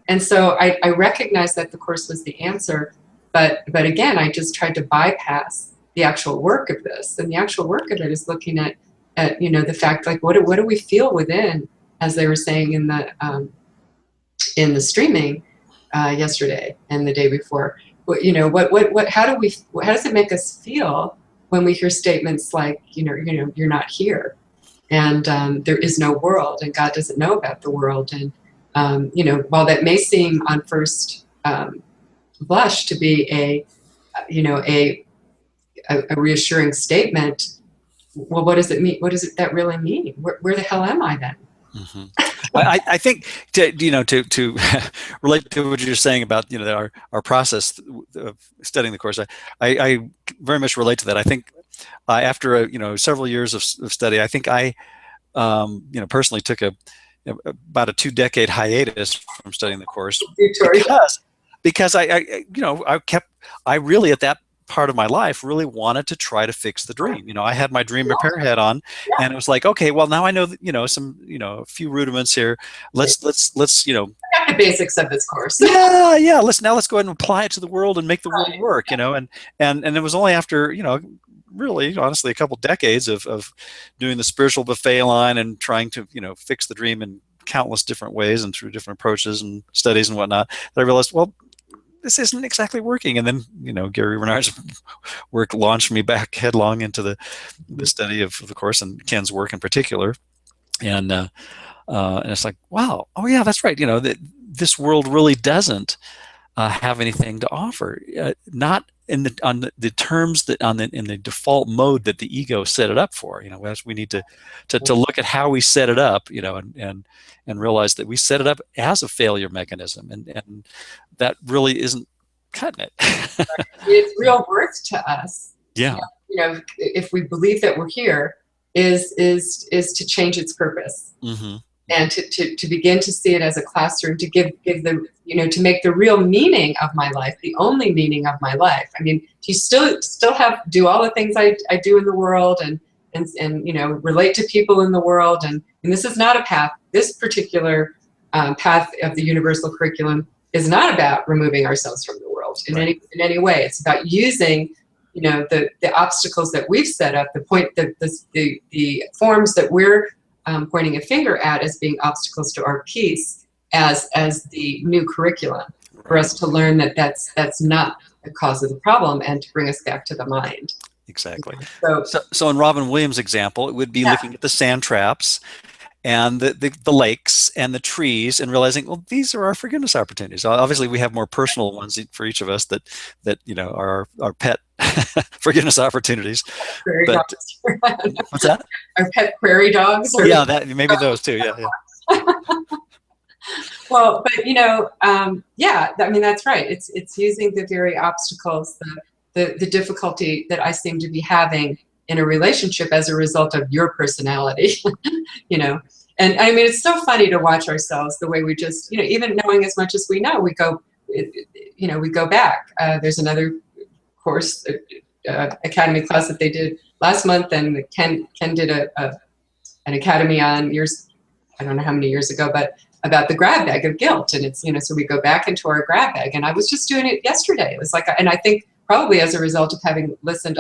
And so I recognized that the Course was the answer, but again, I just tried to bypass the actual work of this, and the actual work of it is looking at the fact, like, what do we feel within, as they were saying in the streaming yesterday and the day before. How does it make us feel when we hear statements like, you're not here, and there is no world, and God doesn't know about the world, and while that may seem on first blush to be a reassuring statement, well, what does it mean? What does that really mean? Where the hell am I then? Mm-hmm. I think to relate to what you're saying about our process of studying the Course, I very much relate to that. I think after several years of study, I think I personally took about a 2-decade hiatus from studying the Course because I really at that part of my life really wanted to try to fix the dream. I had my dream repair hat on, and it was like, okay, well, now I know that, some, a few rudiments here. Let's the basics of this Course. Let's go ahead and apply it to the world and make the world work, and it was only after, really, honestly, a couple decades of doing the spiritual buffet line and trying to, fix the dream in countless different ways and through different approaches and studies and whatnot, that I realized, well, this isn't exactly working. And then, Gary Renard's work launched me back headlong into the study of the Course and Ken's work in particular. And it's like, wow, oh yeah, that's right. This world really doesn't have anything to offer. Not in the terms that in the default mode that the ego set it up for. We need to look at how we set it up. And realize that we set it up as a failure mechanism, and that really isn't cutting it. Its real worth to us. Yeah. If we believe that we're here, is to change its purpose. Mm-hmm. And to begin to see it as a classroom, to give the to make the real meaning of my life, the only meaning of my life. I mean, you still do all the things I do in the world, and relate to people in the world, and this is not a path. This particular path of the universal curriculum is not about removing ourselves from the world in any way. It's about using the obstacles that we've set up, the forms that we're pointing a finger at as being obstacles to our peace, as the new curriculum for us to learn that that's not the cause of the problem, and to bring us back to the mind. Exactly. So So in Robin Williams' example, it would be looking at the sand traps and the lakes and the trees, and realizing, well, these are our forgiveness opportunities. Obviously, we have more personal ones for each of us that are our pet forgiveness opportunities. Prairie But dogs. what's that? Our pet prairie dogs. Yeah, that maybe those too. Yeah. Well, but I mean, that's right. It's using the very obstacles, the difficulty that I seem to be having in a relationship as a result of your personality. And I mean, it's so funny to watch ourselves, the way we just, even knowing as much as we know, we go back. There's another course, academy class that they did last month, and Ken did an academy on I don't know how many years ago, but about the grab bag of guilt. And it's, so we go back into our grab bag, and I was just doing it yesterday. It was like, and I think probably as a result of having listened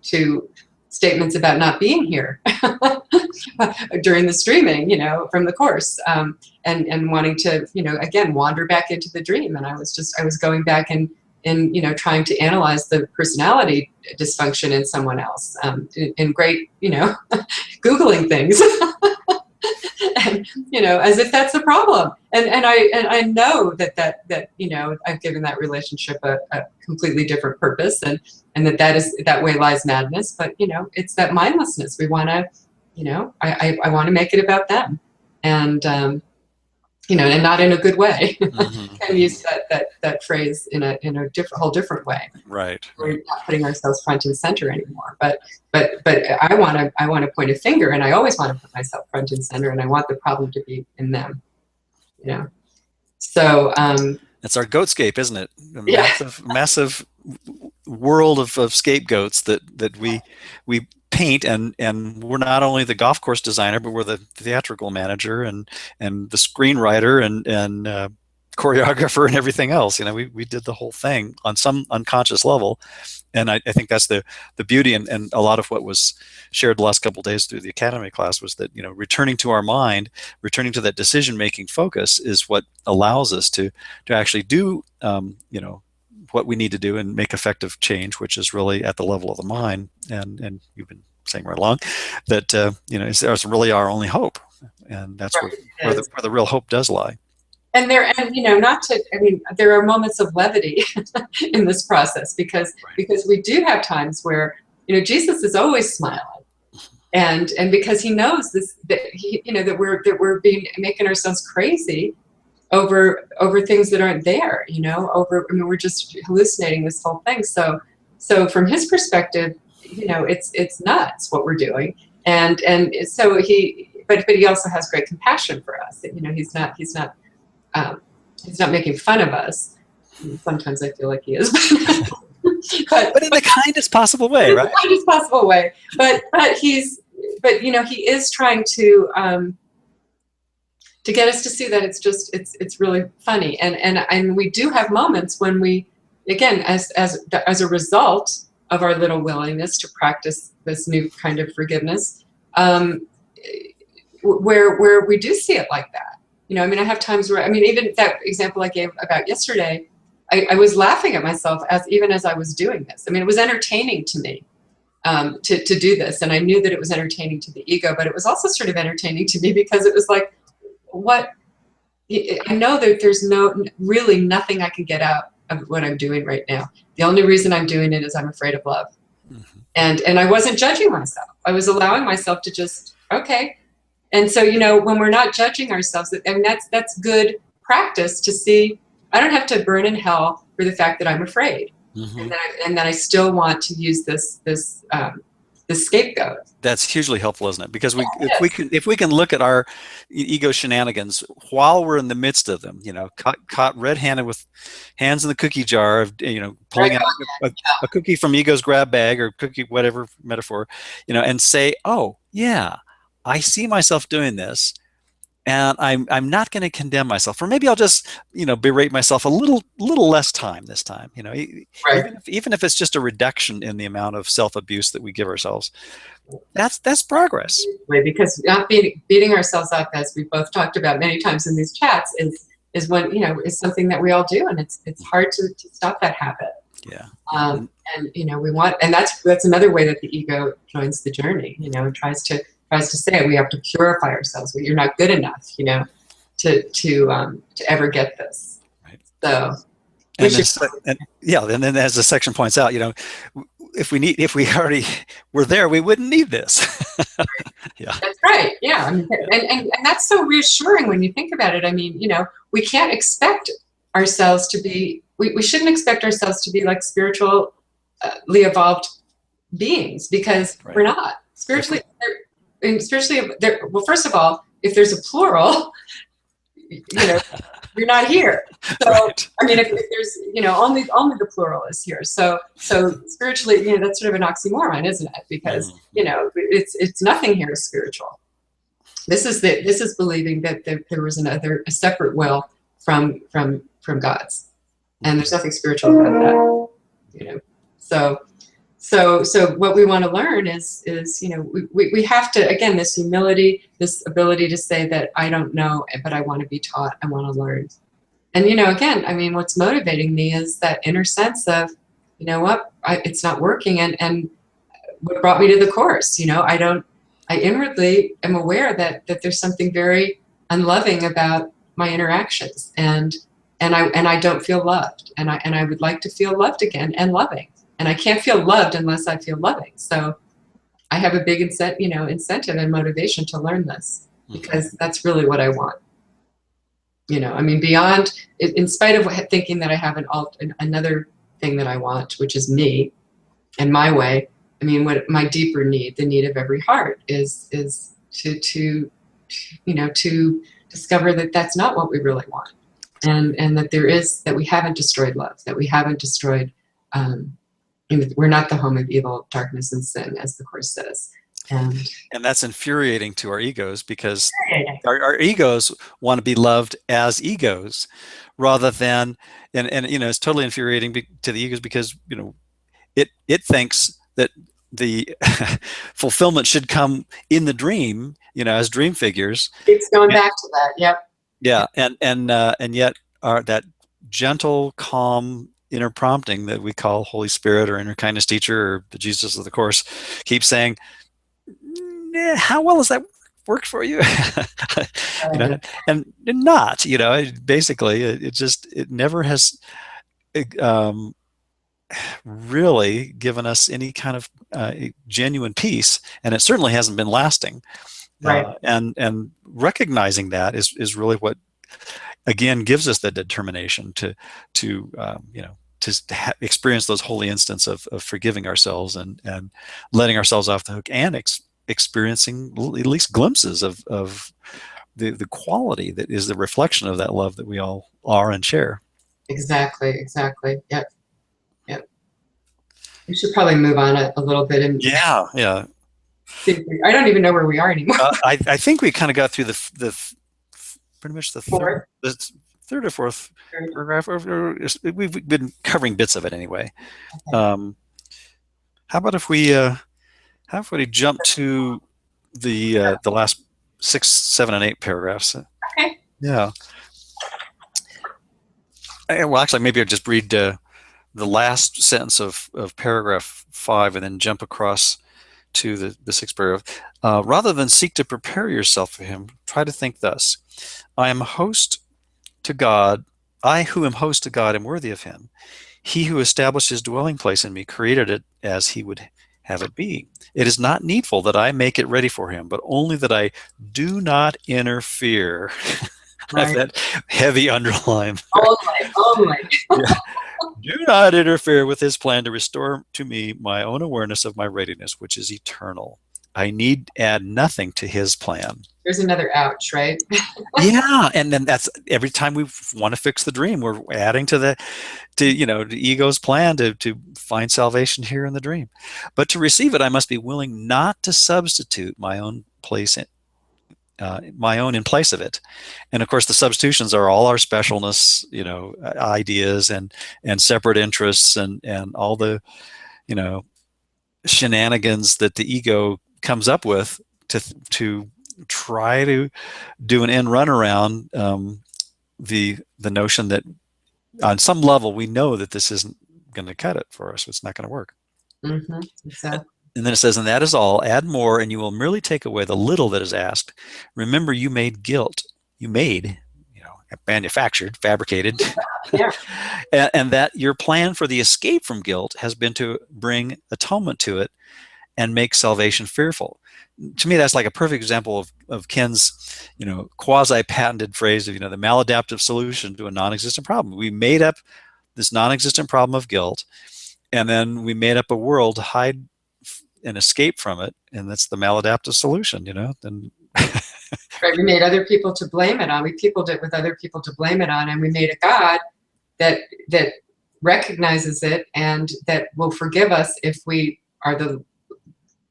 to statements about not being here during the streaming, from the Course, and wanting to, again, wander back into the dream. And I was going back and trying to analyze the personality dysfunction in someone else, in great, Googling things. And, as if that's the problem. And I know that I've given that relationship a completely different purpose, and that way lies madness. But, it's that mindlessness. We want to, I want to make it about them. And, and not in a good way. Mm-hmm. Can use that phrase in a whole different way. Right. We're not putting ourselves front and center anymore. But I want to point a finger, and I always want to put myself front and center, and I want the problem to be in them. So it's our goatscape, isn't it? A massive world of scapegoats that we paint, and we're not only the golf course designer, but we're the theatrical manager and the screenwriter and choreographer and everything else. We did the whole thing on some unconscious level. And I think that's the beauty, and a lot of what was shared the last couple of days through the academy class was that, returning to our mind, returning to that decision-making focus is what allows us to actually do, what we need to do and make effective change, which is really at the level of the mind. And you've been saying right along that, it's really our only hope. And that's right, where the real hope does lie. And there are moments of levity in this process, because we do have times where, Jesus is always smiling, and because he knows that we're making ourselves crazy over things that aren't there, we're just hallucinating this whole thing. So from his perspective, it's nuts what we're doing, and so but he also has great compassion for us. He's not making fun of us. Sometimes I feel like he is, but in the kindest possible way, right? The kindest possible way. But he is trying to get us to see that it's really funny, and we do have moments when we, again, as a result of our little willingness to practice this new kind of forgiveness, um, where we do see it like that. You know, I mean, I have times where, I mean, even that example I gave about yesterday, I was laughing at myself even as I was doing this. I mean, it was entertaining to me to do this, and I knew that it was entertaining to the ego, but it was also sort of entertaining to me because it was like, what? I know that there's really nothing I can get out of what I'm doing right now. The only reason I'm doing it is I'm afraid of love. Mm-hmm. And I wasn't judging myself. I was allowing myself to just, okay. And so, you know, when we're not judging ourselves, and that's good practice to see, I don't have to burn in hell for the fact that I'm afraid. Mm-hmm. and that I still want to use this scapegoat. That's hugely helpful, isn't it? Because if we can look at our ego shenanigans while we're in the midst of them, you know, caught red-handed with hands in the cookie jar of, you know, pulling out a cookie from ego's grab bag or cookie, whatever metaphor, you know, and say, oh yeah, I see myself doing this, and I'm not going to condemn myself, or maybe I'll just, you know, berate myself a little less time this time, you know, right. even if it's just a reduction in the amount of self-abuse that we give ourselves. That's progress. Because not beating ourselves up, as we both talked about many times in these chats, is when, you know, is something that we all do, and it's hard to stop that habit. Yeah. And you know, we want, and that's another way that the ego joins the journey. You know, and tries to say we have to purify ourselves. You're not good enough, you know, to ever get this. Right. So. And then as the section points out, you know, if we already were there, we wouldn't need this. Yeah, that's right. Yeah, I mean, and that's so reassuring when you think about it. I mean, you know, we can't expect ourselves to be. We shouldn't expect ourselves to be like spiritually evolved beings, because right. We're not spiritually. Well, first of all, if there's a plural, you know. You're not here. So, right. I mean, if there's, you know, only the plural is here. So spiritually, you know, that's sort of an oxymoron, isn't it? Because, you know, it's nothing here is spiritual. This is believing that there was a separate will from God's, and there's nothing spiritual about that, you know. So what we want to learn is, you know, we have to, again, this humility, this ability to say that I don't know, but I want to be taught, I want to learn. And, you know, again, I mean, what's motivating me is that inner sense of, you know what, it's not working. And what brought me to the course, you know, I inwardly am aware that there's something very unloving about my interactions, and I don't feel loved, and I would like to feel loved again and loving. And I can't feel loved unless I feel loving. So I have a big incentive and motivation to learn this, because that's really what I want. You know, I mean, beyond, in spite of thinking that I have another thing that I want, which is me and my way. I mean, what my deeper need, the need of every heart, is to you know, to discover that that's not what we really want, and that we haven't destroyed love, that we haven't destroyed. We're not the home of evil, darkness, and sin, as the Course says. And that's infuriating to our egos, because our egos want to be loved as egos, rather than, and you know, it's totally infuriating to the egos, because, you know, it thinks that the fulfillment should come in the dream, you know, as dream figures. It's going back to that. Yep. Yeah, and yet that gentle, calm inner prompting that we call Holy Spirit or inner kindness teacher or the Jesus of the Course keeps saying, how well has that worked for you? You know, and not, you know, basically it never has really given us any kind of genuine peace, and it certainly hasn't been lasting. Right. And recognizing that is really what, again, gives us the determination to you know, to experience those holy instants of forgiving ourselves and letting ourselves off the hook, and experiencing at least glimpses of the quality that is the reflection of that love that we all are and share. Exactly. Yep. We should probably move on a little bit. And yeah. I don't even know where we are anymore. I think we kind of got through the pretty much the third or fourth paragraph. We've been covering bits of it anyway. Okay. How about if we jump to the last 6, 7, and 8 paragraphs? Okay. Yeah. Well, actually, maybe I'll just read the last sentence of paragraph 5 and then jump across to the 6th paragraph. Rather than seek to prepare yourself for him, try to think thus. I am host to God. I who am host to God am worthy of him. He who established his dwelling place in me created it as he would have it be. It is not needful that I make it ready for him, but only that I do not interfere. Have Right. that heavy underline there. Only. Yeah. Do not interfere with his plan to restore to me my own awareness of my readiness, which is eternal. I need add nothing to his plan. There's another ouch, right? Yeah, and then that's every time we want to fix the dream, we're adding to the ego's plan to find salvation here in the dream. But to receive it, I must be willing not to substitute my own in place of it. And of course, the substitutions are all our specialness, ideas and separate interests and all the you know shenanigans that the ego comes up with to try to do an end run around the notion that on some level we know that this isn't going to cut it for us. It's not going to work. Mm-hmm. Exactly. And then it says, and that is all. Add more, and you will merely take away the little that is asked. Remember, you made guilt. You made, manufactured, fabricated, Yeah. and that your plan for the escape from guilt has been to bring atonement to it and make salvation fearful. To me, that's like a perfect example of Ken's, quasi-patented phrase of, the maladaptive solution to a non-existent problem. We made up this non-existent problem of guilt, and then we made up a world to hide and escape from it, and that's the maladaptive solution, Then Right. We made other people to blame it on. We peopled it with other people to blame it on, and we made a God that recognizes it and that will forgive us if we are the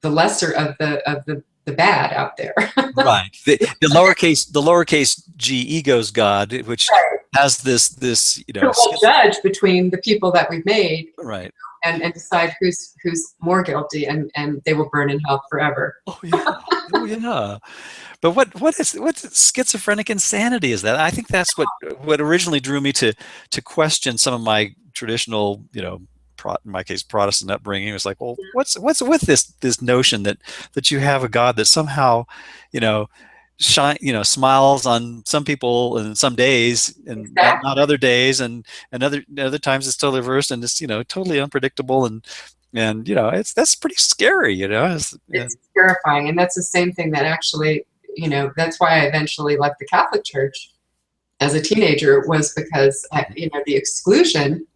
lesser of the bad out there. right. The lowercase g ego's God, which Right. has this We'll judge between the people that we've made, right. and decide who's more guilty, and they will burn in hell forever. Oh yeah. Oh yeah. But what schizophrenic insanity is that? I think that's what originally drew me to question some of my traditional, in my case, Protestant upbringing. It was like, well, what's with this notion that you have a God that somehow, smiles on some people and some days and Exactly. not other days, and other times it's totally reversed and it's totally unpredictable and that's pretty scary. It's terrifying, and that's the same thing that actually, that's why I eventually left the Catholic Church as a teenager, was because the exclusion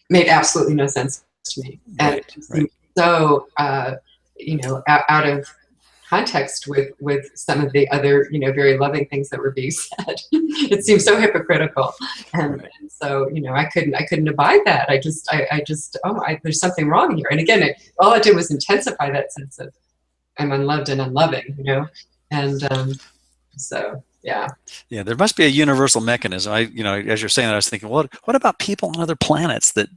made absolutely no sense to me, and Right, it right. seemed so out of context with some of the other very loving things that were being said. It seemed so hypocritical, and, Right. and so I couldn't abide that. I just there's something wrong here. And again, all it did was intensify that sense of I'm unloved and unloving, and so yeah. Yeah, there must be a universal mechanism. As you're saying that, I was thinking, what about people on other planets that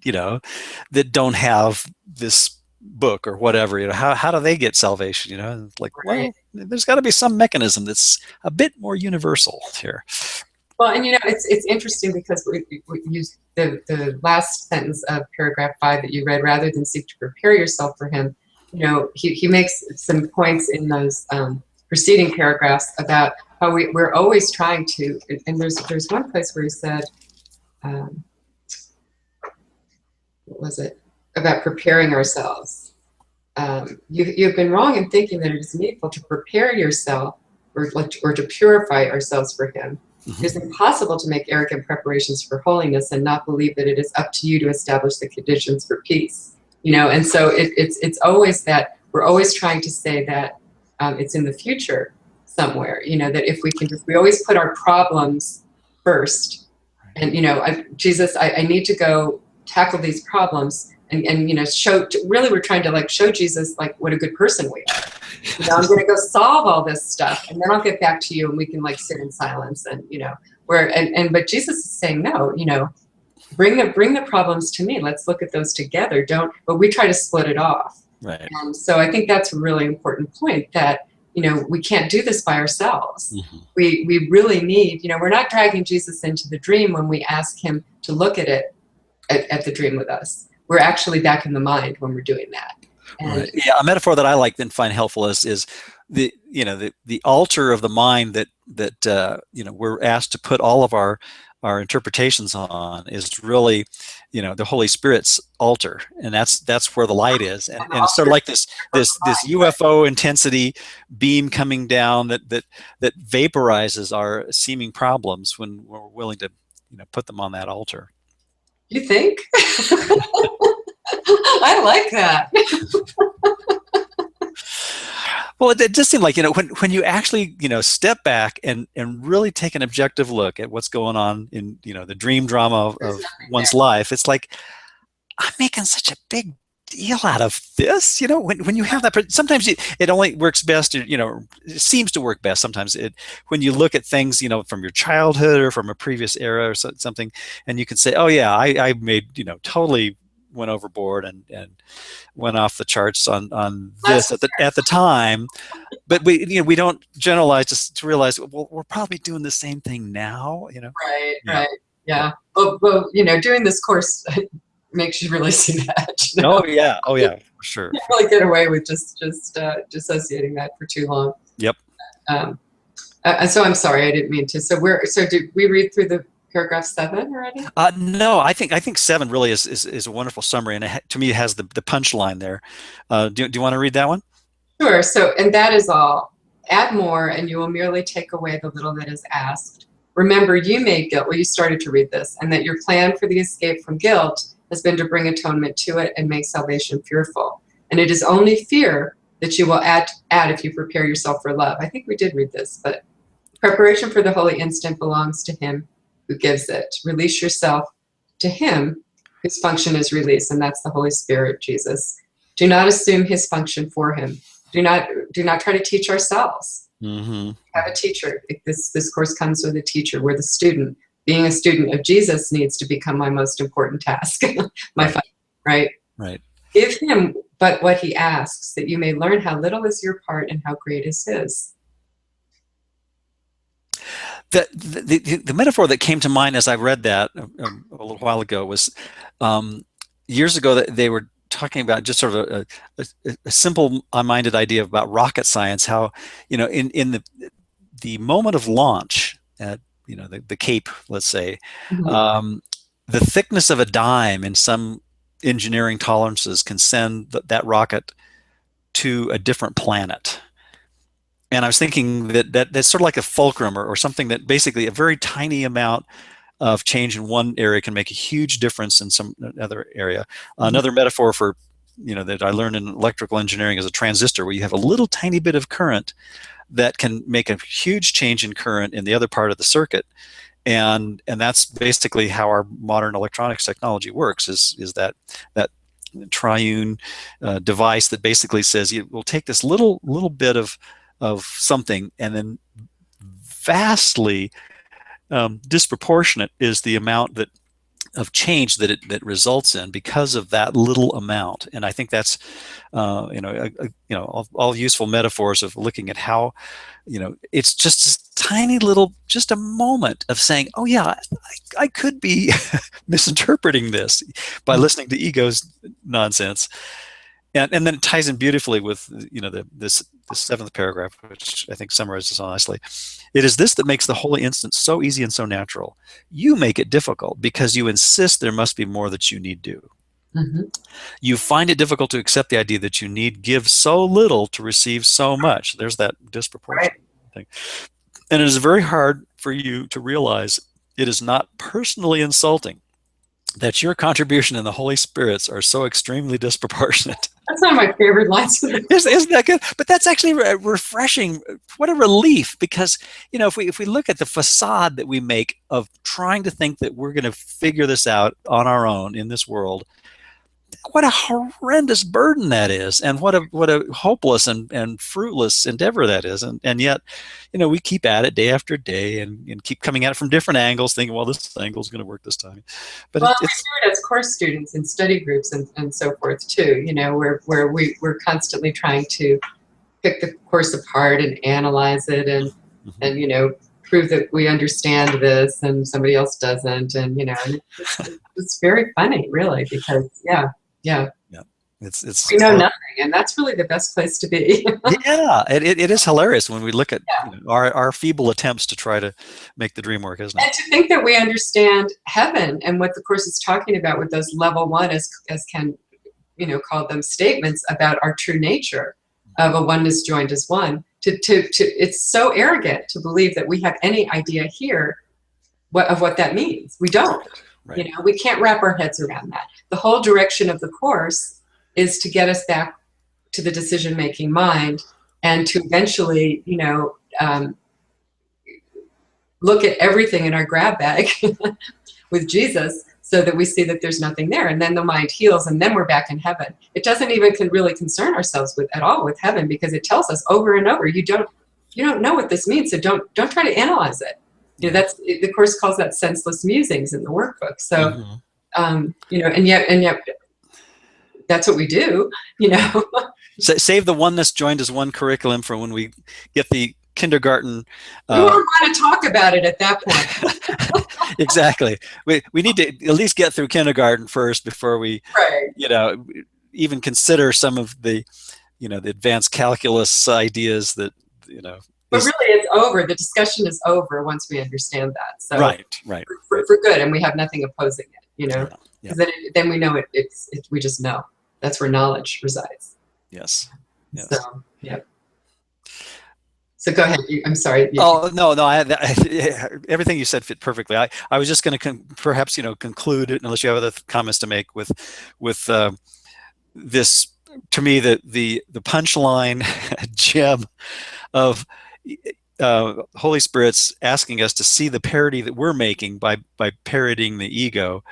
that don't have this book or whatever? How do they get salvation? And like, Right. well, there's got to be some mechanism that's a bit more universal here. Well, and it's interesting because we use the last sentence of paragraph 5 that you read, rather than seek to prepare yourself for him. He makes some points in those preceding paragraphs about how we're always trying to, and there's one place where he said, what was it, about preparing ourselves. You've been wrong in thinking that it is needful to prepare yourself or to purify ourselves for him. Mm-hmm. It is impossible to make arrogant preparations for holiness and not believe that it is up to you to establish the conditions for peace. And so it's always that we're always trying to say that it's in the future somewhere. That if we always put our problems first, and Jesus, I need to go tackle these problems, and really we're trying to show Jesus what a good person we are. I'm going to go solve all this stuff, and then I'll get back to you, and we can sit in silence, and but Jesus is saying no. bring the problems to me. Let's look at those together. But we try to split it off. Right. So I think that's a really important point, that, we can't do this by ourselves. Mm-hmm. We really need, we're not dragging Jesus into the dream when we ask him to look at it, at the dream with us. We're actually back in the mind when we're doing that. And right. Yeah, a metaphor that I like and find helpful is the altar of the mind that we're asked to put all of our interpretations on is really, the Holy Spirit's altar, and that's where the light is, and it's sort of like this UFO intensity beam coming down that vaporizes our seeming problems when we're willing to put them on that altar. You think? I like that. Well, it just seemed like, when you actually, step back and really take an objective look at what's going on in, the dream drama of one's life, it's like, I'm making such a big deal out of this, when you have that, sometimes it only works best, it seems to work best sometimes when you look at things, from your childhood or from a previous era or something, and you can say, oh yeah, I made, totally went overboard and went off the charts on this at the time, but we don't generalize just to realize, well, we're probably doing the same thing now, Right, right, yeah. Well, doing this course makes you really see that. Oh yeah, for sure. You can't really get away with just dissociating that for too long. Yep. So I'm sorry, I didn't mean to. So did we read through the paragraph 7 already? No, I think 7 really is a wonderful summary, and to me it has the punchline there. Do you want to read that one? Sure. So, and that is all. Add more, and you will merely take away the little that is asked. Remember, you made guilt. Well, you started to read this, and that your plan for the escape from guilt has been to bring atonement to it and make salvation fearful. And it is only fear that you will add if you prepare yourself for love. I think we did read this, but preparation for the holy instant belongs to him who gives it. Release yourself to him whose function is release, and that's the Holy Spirit, Jesus. Do not assume his function for him. Do not try to teach ourselves. Mm-hmm. Have a teacher. This course comes with a teacher. We're the student. Being a student of Jesus needs to become my most important task. Right? Give him but what he asks, that you may learn how little is your part and how great is his. The metaphor that came to mind as I read that a little while ago was years ago that they were talking about just sort of a simple-minded idea about rocket science, how in the moment of launch at the Cape, let's say, Mm-hmm. the thickness of a dime in some engineering tolerances can send that rocket to a different planet. And I was thinking that's sort of like a fulcrum or something, that basically a very tiny amount of change in one area can make a huge difference in some other area. Mm-hmm. Another metaphor for that I learned in electrical engineering is a transistor, where you have a little tiny bit of current that can make a huge change in current in the other part of the circuit. And that's basically how our modern electronics technology works, is that triune device that basically says we'll take this little bit of something, and then vastly disproportionate is the amount of change that it results in because of that little amount. And I think that's all useful metaphors of looking at how it's just a tiny little, just a moment of saying, oh yeah, I could be misinterpreting this by listening to ego's nonsense. And then it ties in beautifully with this 7th paragraph, which I think summarizes nicely. It is this that makes the holy instant so easy and so natural. You make it difficult because you insist there must be more that you need do. Mm-hmm. You find it difficult to accept the idea that you need give so little to receive so much. There's that disproportion thing. And it is very hard for you to realize it is not personally insulting that your contribution and the Holy Spirit's are so extremely disproportionate. That's one of my favorite lines. Isn't that good? But that's actually refreshing. What a relief, because if we look at the facade that we make of trying to think that we're going to figure this out on our own in this world, what a horrendous burden that is, and what a hopeless and fruitless endeavor that is. And yet, we keep at it day after day, and keep coming at it from different angles, thinking, well, this angle is going to work this time. But Well, we it's do it as course students in study groups and so forth too, where we're constantly trying to pick the course apart and analyze it and prove that we understand this and somebody else doesn't. And it's very funny, really, because yeah. yeah, it's We know nothing, and that's really the best place to be. yeah, it is hilarious when we look at Yeah. our feeble attempts to try to make the dream work, isn't it? And to think that we understand heaven and what the course is talking about with those level one, as Ken called them, statements about our true nature of a oneness joined as one. It's so arrogant to believe that we have any idea here of what that means. We don't. Right. We can't wrap our heads around that. The whole direction of the course is to get us back to the decision-making mind, and to eventually, look at everything in our grab bag with Jesus, so that we see that there's nothing there, and then the mind heals, and then we're back in heaven. It doesn't even really concern ourselves at all with heaven, because it tells us over and over, you don't know what this means, so don't try to analyze it. That's the course calls that senseless musings in the workbook. So, and yet that's what we do. Save the oneness joined as one curriculum for when we get the kindergarten. We won't want to talk about it at that point. Exactly. We need to at least get through kindergarten first before we, even consider some of the, the advanced calculus ideas that, But really, it's over. The discussion is over once we understand that. So right. For good, and we have nothing opposing it. Yeah. Because then we know it. We just know. That's where knowledge resides. Yes. So yeah. So go ahead. I'm sorry. Oh no! Everything you said fit perfectly. I was just going to perhaps conclude it, unless you have other comments to make with this. To me, the punchline gem of Holy Spirit's asking us to see the parody that we're making by parodying the ego,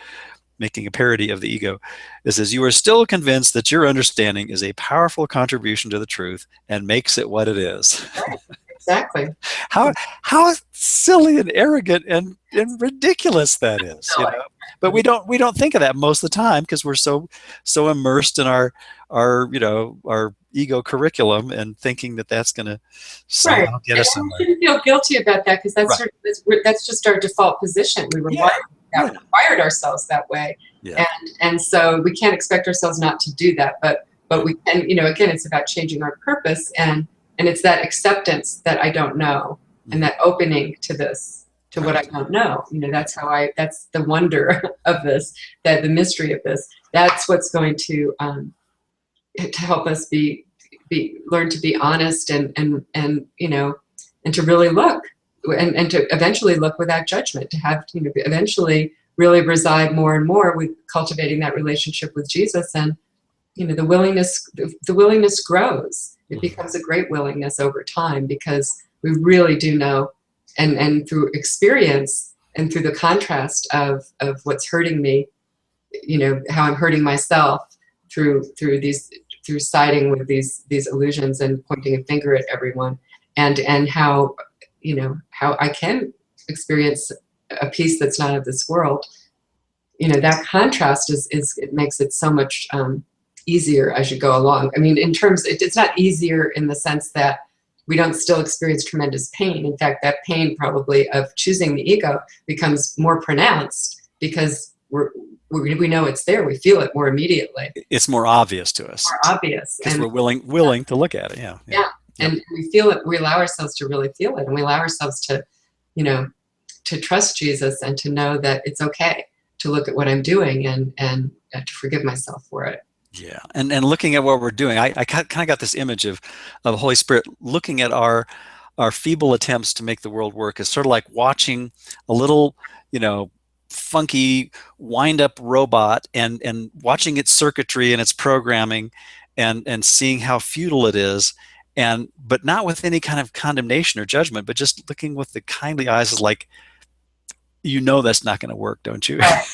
making a parody of the ego. It says, you are still convinced that your understanding is a powerful contribution to the truth and makes it what it is. Right. Exactly. How silly and arrogant and ridiculous that is. But we don't think of that most of the time, because we're so immersed in our ego curriculum, and thinking that that's going to somehow get us somewhere. We shouldn't feel guilty about that, because that's just our default position. We were wired ourselves that way, and so we can't expect ourselves not to do that. But we can, again, it's about changing our purpose, and it's that acceptance that I don't know, and that opening to this, to what I don't know. That's the wonder of this, that the mystery of this. That's what's going to help us learn to be honest and to really look, and to eventually look without judgment, to have eventually really reside more and more with cultivating that relationship with Jesus. And the willingness grows. It becomes a great willingness over time, because we really do know, and through experience and through the contrast of what's hurting me, how I'm hurting myself through siding with these illusions and pointing a finger at everyone, and how I can experience a peace that's not of this world. That contrast it makes it so much easier as you go along. I mean, in terms, it's not easier in the sense that we don't still experience tremendous pain. In fact, that pain probably of choosing the ego becomes more pronounced, because we know it's there. We feel it more immediately. It's more obvious to us. More obvious. Because we're willing to look at it. Yeah. And we feel it. We allow ourselves to really feel it, and we allow ourselves to, to trust Jesus, and to know that it's okay to look at what I'm doing, and to forgive myself for it. Yeah, and looking at what we're doing, I kind of got this image of Holy Spirit looking at our feeble attempts to make the world work as sort of like watching a little, funky wind-up robot, and watching its circuitry and its programming, and seeing how futile it is, but not with any kind of condemnation or judgment, but just looking with the kindly eyes, as like, you know that's not going to work, don't you? Right.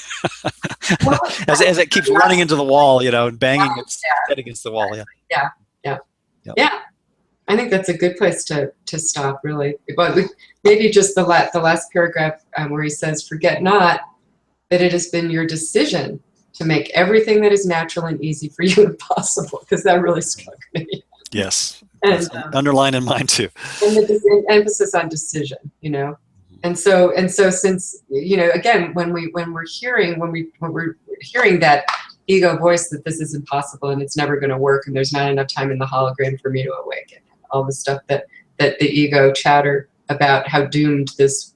Well, As it keeps running into the wall, and banging its yeah, head against the wall. Yeah. yeah, yeah, Yep. yeah. I think that's a good place to stop, really. But maybe just the last paragraph where he says, "Forget not that it has been your decision to make everything that is natural and easy for you impossible," because that really struck me. Yes. And underline in mine too. and the emphasis on decision, and so since again, when we're hearing that ego voice that this is impossible and it's never going to work and there's not enough time in the hologram for me to awaken, all the stuff that the ego chatter about how doomed this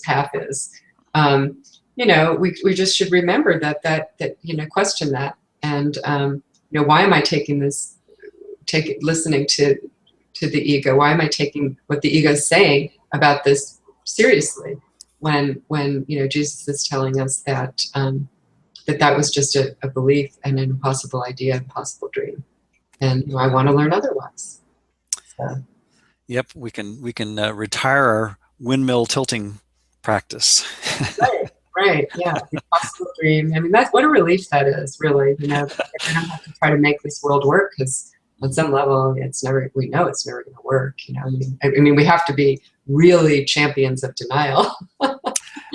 path is, we just should remember that question that, and why am I listening to the ego? Why am I taking what the ego is saying about this seriously when Jesus is telling us that that was just a belief and an impossible idea, impossible dream, and I want to learn otherwise. So. Yep, we can retire our windmill tilting practice. Right, yeah, the impossible dream. I mean, that's what a relief that is, really. I don't have to try to make this world work, because on some level, we know it's never going to work. I mean, we have to be really champions of denial.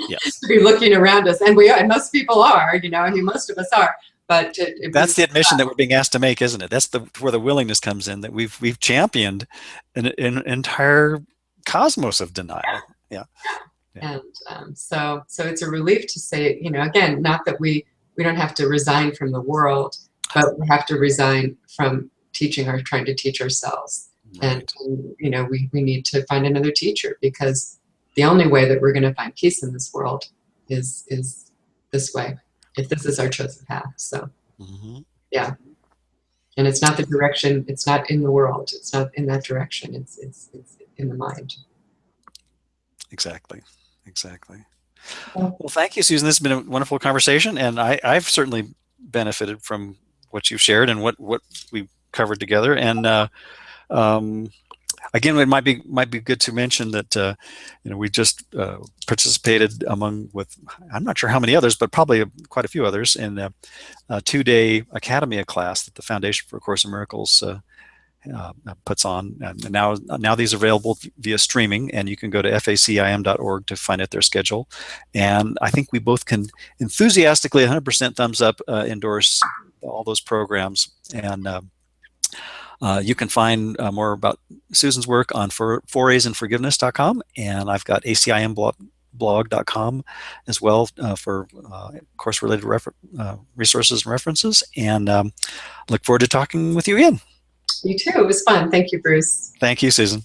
Yes. Be looking around us, and most people are. I mean, most of us are. But that's the admission that we're being asked to make, isn't it? That's where the willingness comes in. That we've championed an entire cosmos of denial. Yeah. And so it's a relief to say, again, not that we don't have to resign from the world, but we have to resign from trying to teach ourselves. Right. And we need to find another teacher, because the only way that we're going to find peace in this world is this way, if this is our chosen path. So yeah, and it's not the direction, it's not in the world, it's not in that direction, it's in the mind. Exactly. Well, thank you, Susan. This has been a wonderful conversation, and I've certainly benefited from what you've shared and what we've covered together. And again, it might be good to mention that we just participated with I'm not sure how many others, but probably quite a few others, in a 2-day Academia class that the Foundation for A Course in Miracles puts on, and now these are available via streaming, and you can go to facim.org to find out their schedule. And I think we both can enthusiastically 100% thumbs up endorse all those programs. And you can find more about Susan's work on foraysinforgiveness.com, and I've got ACIMblog.com as well for course-related resources and references. And look forward to talking with you again. You too. It was fun. Thank you, Bruce. Thank you, Susan.